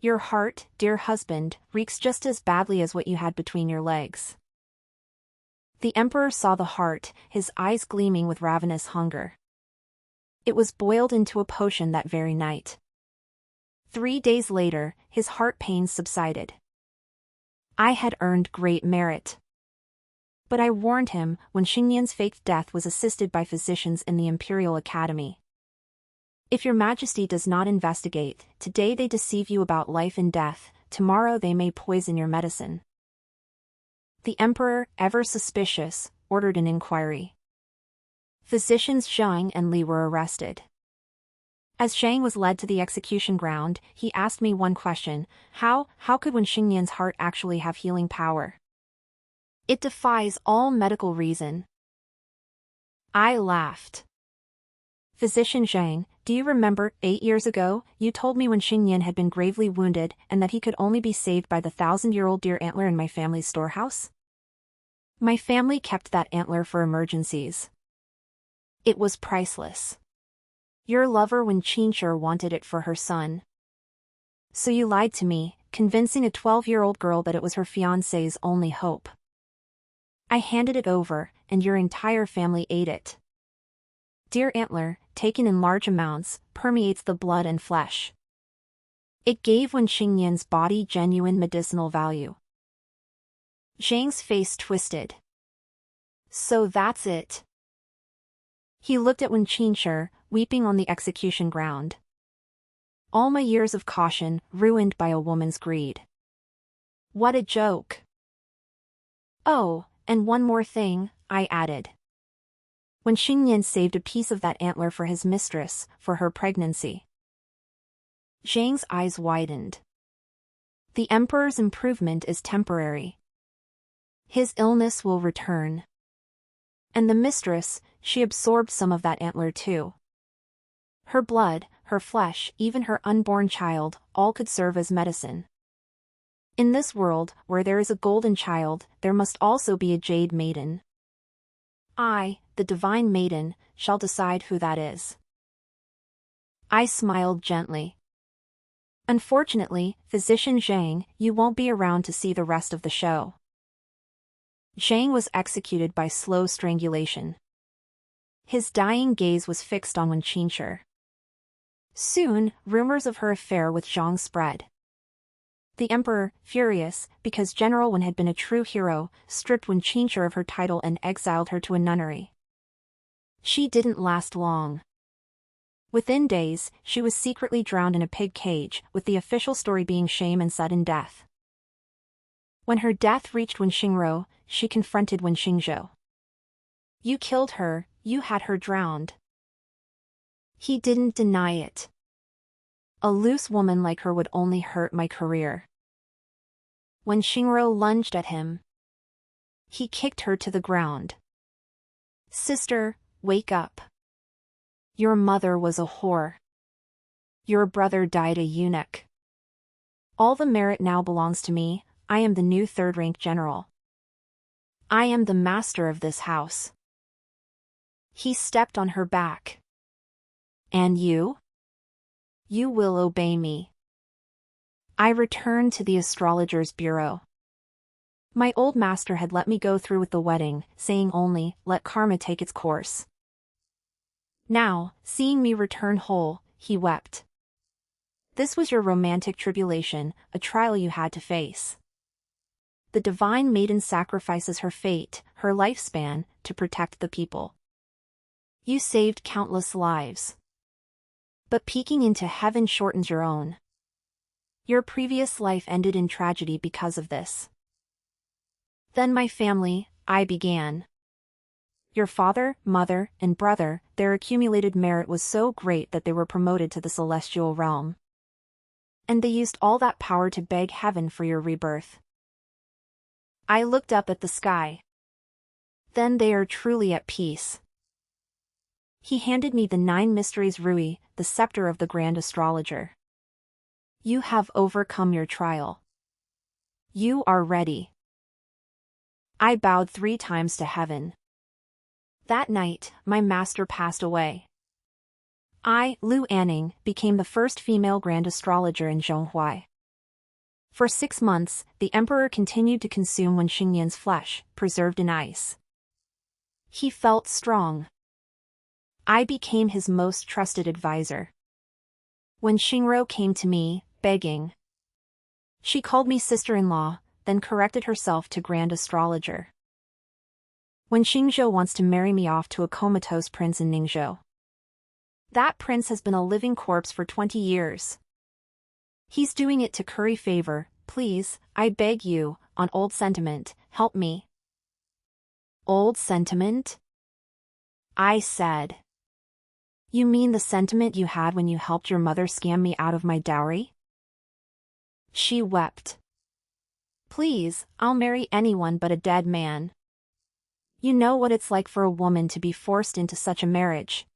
Your heart, dear husband, reeks just as badly as what you had between your legs. The emperor saw the heart, his eyes gleaming with ravenous hunger. It was boiled into a potion that very night. 3 days later, his heart pains subsided. I had earned great merit. But I warned him, when Xingyan's faked death was assisted by physicians in the Imperial Academy. If your majesty does not investigate, today they deceive you about life and death, tomorrow they may poison your medicine. The emperor, ever suspicious, ordered an inquiry. Physicians Zhang and Li were arrested. As Zhang was led to the execution ground, he asked me one question: how could Wen Xingyan's heart actually have healing power? It defies all medical reason. I laughed. Physician Zhang, do you remember, 8 years ago, you told me Wen Xingyan had been gravely wounded and that he could only be saved by the 1,000-year-old deer antler in my family's storehouse? My family kept that antler for emergencies. It was priceless. Your lover Wen Qinshi wanted it for her son. So you lied to me, convincing a 12-year-old girl that it was her fiancé's only hope. I handed it over, and your entire family ate it. Deer antler, taken in large amounts, permeates the blood and flesh. It gave Wen Xingyan's body genuine medicinal value. Zhang's face twisted. So that's it. He looked at Wen Qinshi, weeping on the execution ground. All my years of caution, ruined by a woman's greed. What a joke. Oh, and one more thing, I added. Wen Xingyan saved a piece of that antler for his mistress, for her pregnancy. Zhang's eyes widened. The emperor's improvement is temporary. His illness will return. And the mistress, she absorbed some of that antler too. Her blood, her flesh, even her unborn child, all could serve as medicine. In this world, where there is a golden child, there must also be a jade maiden. I, the divine maiden, shall decide who that is. I smiled gently. Unfortunately, Physician Zhang, you won't be around to see the rest of the show. Zhang was executed by slow strangulation. His dying gaze was fixed on Wen Qingshi. Soon, rumors of her affair with Zhang spread. The emperor, furious, because General Wen had been a true hero, stripped Wen Qingshi of her title and exiled her to a nunnery. She didn't last long. Within days, she was secretly drowned in a pig cage, with the official story being shame and sudden death. When her death reached Wen Xingro, she confronted Wen Xingzhou. "You killed her, you had her drowned." He didn't deny it. "A loose woman like her would only hurt my career." When Xingro lunged at him, he kicked her to the ground. "Sister, wake up. Your mother was a whore. Your brother died a eunuch. All the merit now belongs to me. I am the new third-rank general. I am the master of this house." He stepped on her back. "And you? You will obey me." I returned to the astrologer's bureau. My old master had let me go through with the wedding, saying only, "Let karma take its course." Now, seeing me return whole, he wept. "This was your romantic tribulation, a trial you had to face. The divine maiden sacrifices her fate, her lifespan, to protect the people. You saved countless lives. But peeking into heaven shortens your own. Your previous life ended in tragedy because of this." Then my family, I began. Your father, mother, and brother, their accumulated merit was so great that they were promoted to the celestial realm. And they used all that power to beg heaven for your rebirth. I looked up at the sky. Then they are truly at peace. He handed me the 9 mysteries Rui, the scepter of the grand astrologer. You have overcome your trial. You are ready. I bowed 3 times to heaven. That night, my master passed away. I, Lu Anning, became the first female grand astrologer in Zhonghui. For 6 months, the emperor continued to consume Wen Xingyan's flesh, preserved in ice. He felt strong. I became his most trusted advisor. When Xingro came to me, begging. She called me sister-in-law, then corrected herself to grand astrologer. When Xingzhou wants to marry me off to a comatose prince in Ningzhou. That prince has been a living corpse for 20 years. He's doing it to curry favor. Please, I beg you, on old sentiment, help me. Old sentiment? I said. You mean the sentiment you had when you helped your mother scam me out of my dowry? She wept. Please, I'll marry anyone but a dead man. You know what it's like for a woman to be forced into such a marriage.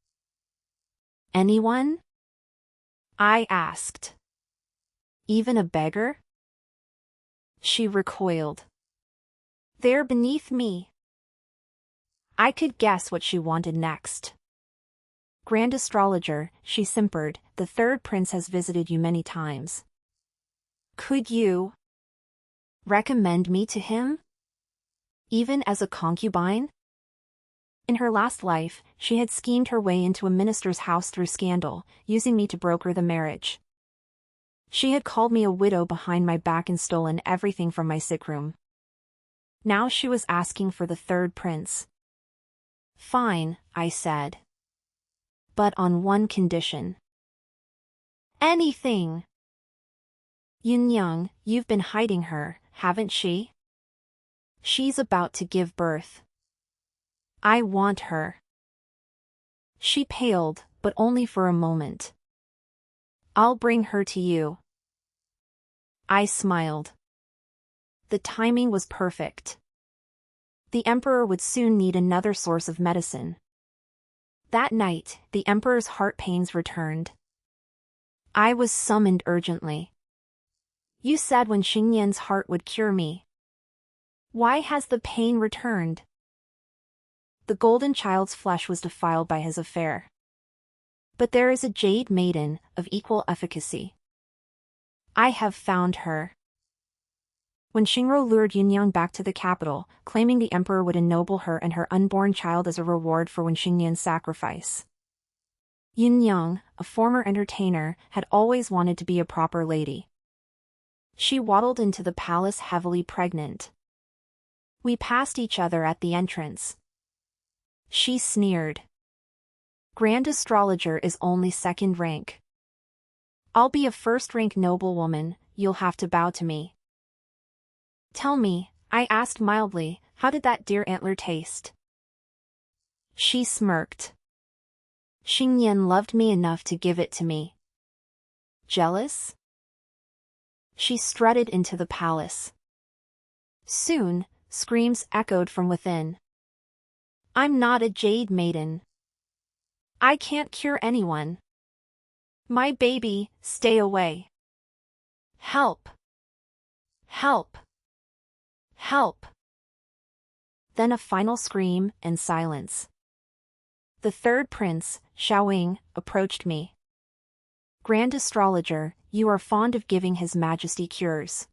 Anyone? I asked. Even a beggar? She recoiled. They're beneath me. I could guess what she wanted next. Grand astrologer, she simpered, the third prince has visited you many times. Could you recommend me to him? Even as a concubine? In her last life, she had schemed her way into a minister's house through scandal, using me to broker the marriage. She had called me a widow behind my back and stolen everything from my sick room. Now she was asking for the third prince. Fine, I said. But on one condition. Anything. Yin Yang, you've been hiding her, haven't she? She's about to give birth. I want her. She paled, but only for a moment. I'll bring her to you. I smiled. The timing was perfect. The emperor would soon need another source of medicine. That night, the emperor's heart pains returned. I was summoned urgently. You said Wen Xingyan's heart would cure me. Why has the pain returned? The golden child's flesh was defiled by his affair. But there is a jade maiden, of equal efficacy. I have found her. When Xingro lured Yunyang back to the capital, claiming the emperor would ennoble her and her unborn child as a reward for Wen Xingyan's sacrifice. Yunyang, a former entertainer, had always wanted to be a proper lady. She waddled into the palace heavily pregnant. We passed each other at the entrance. She sneered. Grand astrologer is only second rank. I'll be a first-rank noblewoman, you'll have to bow to me. Tell me, I asked mildly, how did that deer antler taste? She smirked. Xingyan loved me enough to give it to me. Jealous? She strutted into the palace. Soon, screams echoed from within. I'm not a jade maiden. I can't cure anyone. My baby, stay away. Help! Help! Help! Then a final scream and silence. The third prince, Xiaowing, approached me. Grand astrologer, you are fond of giving His Majesty cures.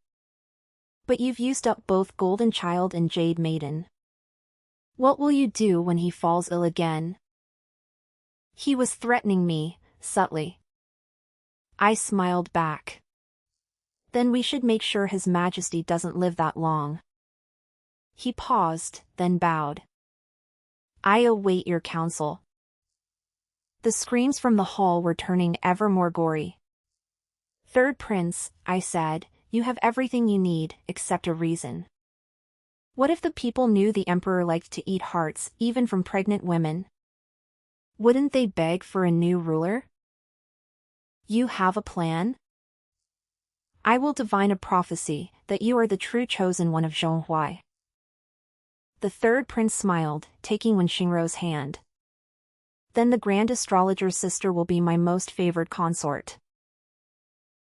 But you've used up both Golden Child and Jade Maiden. What will you do when he falls ill again? He was threatening me, subtly. I smiled back. Then we should make sure His Majesty doesn't live that long. He paused, then bowed. I await your counsel. The screams from the hall were turning ever more gory. Third prince, I said, you have everything you need, except a reason. What if the people knew the emperor liked to eat hearts, even from pregnant women? Wouldn't they beg for a new ruler? You have a plan? I will divine a prophecy, that you are the true chosen one of Zhonghuai. The third prince smiled, taking Wen Xingrou's hand. Then the grand astrologer's sister will be my most favored consort.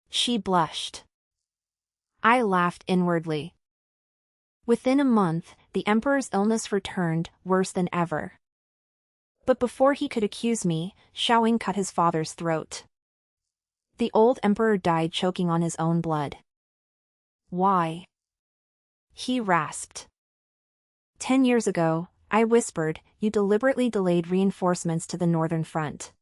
She blushed. I laughed inwardly. Within a month, the emperor's illness returned, worse than ever. But before he could accuse me, Xiaowing cut his father's throat. The old emperor died choking on his own blood. Why? He rasped. 10 years ago, I whispered, you deliberately delayed reinforcements to the northern front.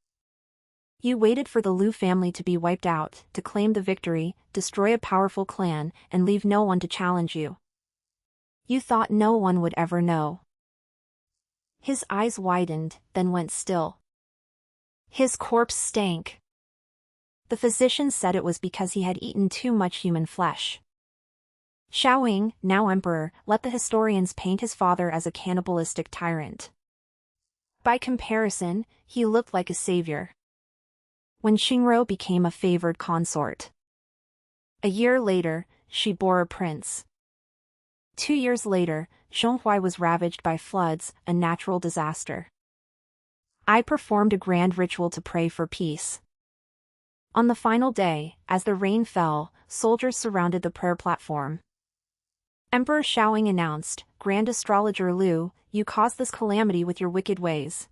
You waited for the Liu family to be wiped out, to claim the victory, destroy a powerful clan, and leave no one to challenge you. You thought no one would ever know. His eyes widened, then went still. His corpse stank. The physicians said it was because he had eaten too much human flesh. Xiaowing, now emperor, let the historians paint his father as a cannibalistic tyrant. By comparison, he looked like a savior. When Xingro became a favored consort. A year later, she bore a prince. 2 years later, Zhonghuai was ravaged by floods, a natural disaster. I performed a grand ritual to pray for peace. On the final day, as the rain fell, soldiers surrounded the prayer platform. Emperor Xiaowing announced, Grand Astrologer Liu, you caused this calamity with your wicked ways.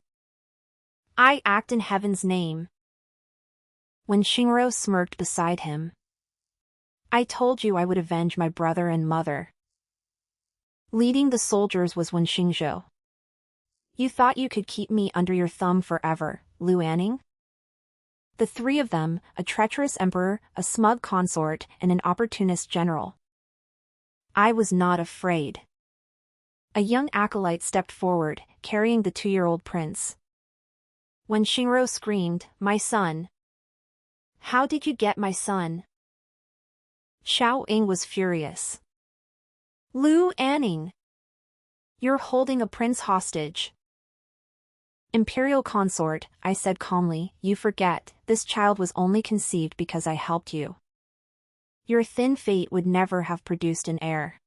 I act in heaven's name. When Xingro smirked beside him. I told you I would avenge my brother and mother. Leading the soldiers was Wen Xingzhou. You thought you could keep me under your thumb forever, Liu Anning? The three of them, a treacherous emperor, a smug consort, and an opportunist general. I was not afraid. A young acolyte stepped forward, carrying the 2-year-old prince. When Xingro screamed, my son. How did you get my son? Xiaowing was furious. Liu Anning. You're holding a prince hostage. Imperial consort, I said calmly, you forget, this child was only conceived because I helped you. Your thin fate would never have produced an heir.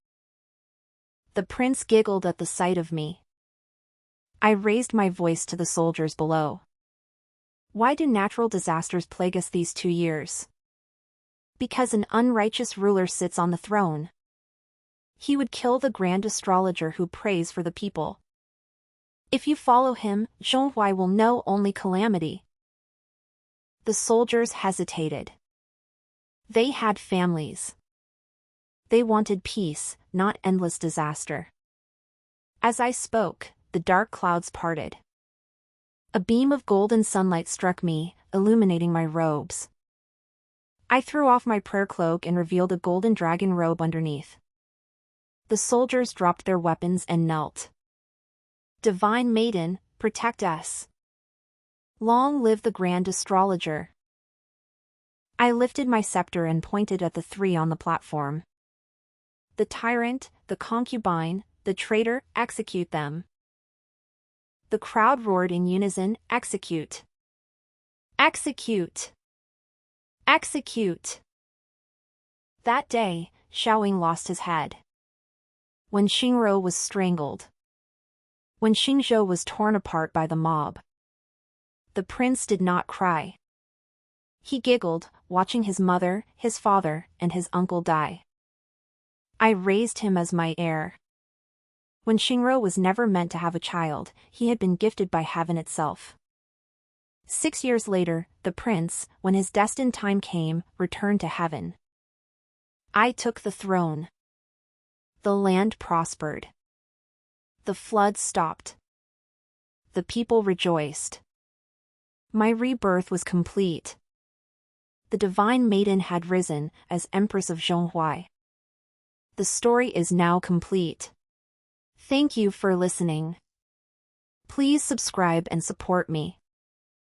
The prince giggled at the sight of me. I raised my voice to the soldiers below. Why do natural disasters plague us these 2 years? Because an unrighteous ruler sits on the throne. He would kill the grand astrologer who prays for the people. If you follow him, Zhonghuai will know only calamity. The soldiers hesitated. They had families. They wanted peace, not endless disaster. As I spoke, the dark clouds parted. A beam of golden sunlight struck me, illuminating my robes. I threw off my prayer cloak and revealed a golden dragon robe underneath. The soldiers dropped their weapons and knelt. Divine Maiden, protect us. Long live the Grand Astrologer. I lifted my scepter and pointed at the three on the platform. The tyrant, the concubine, the traitor, execute them. The crowd roared in unison, execute. Execute. Execute. That day, Xiaoying lost his head. When Xingro was strangled. When Xingzhou was torn apart by the mob. The prince did not cry. He giggled, watching his mother, his father, and his uncle die. I raised him as my heir. When Xingro was never meant to have a child, he had been gifted by heaven itself. 6 years later, the prince, when his destined time came, returned to heaven. I took the throne. The land prospered. The floods stopped. The people rejoiced. My rebirth was complete. The Divine Maiden had risen as Empress of Zhonghuai. The story is now complete. Thank you for listening. Please subscribe and support me.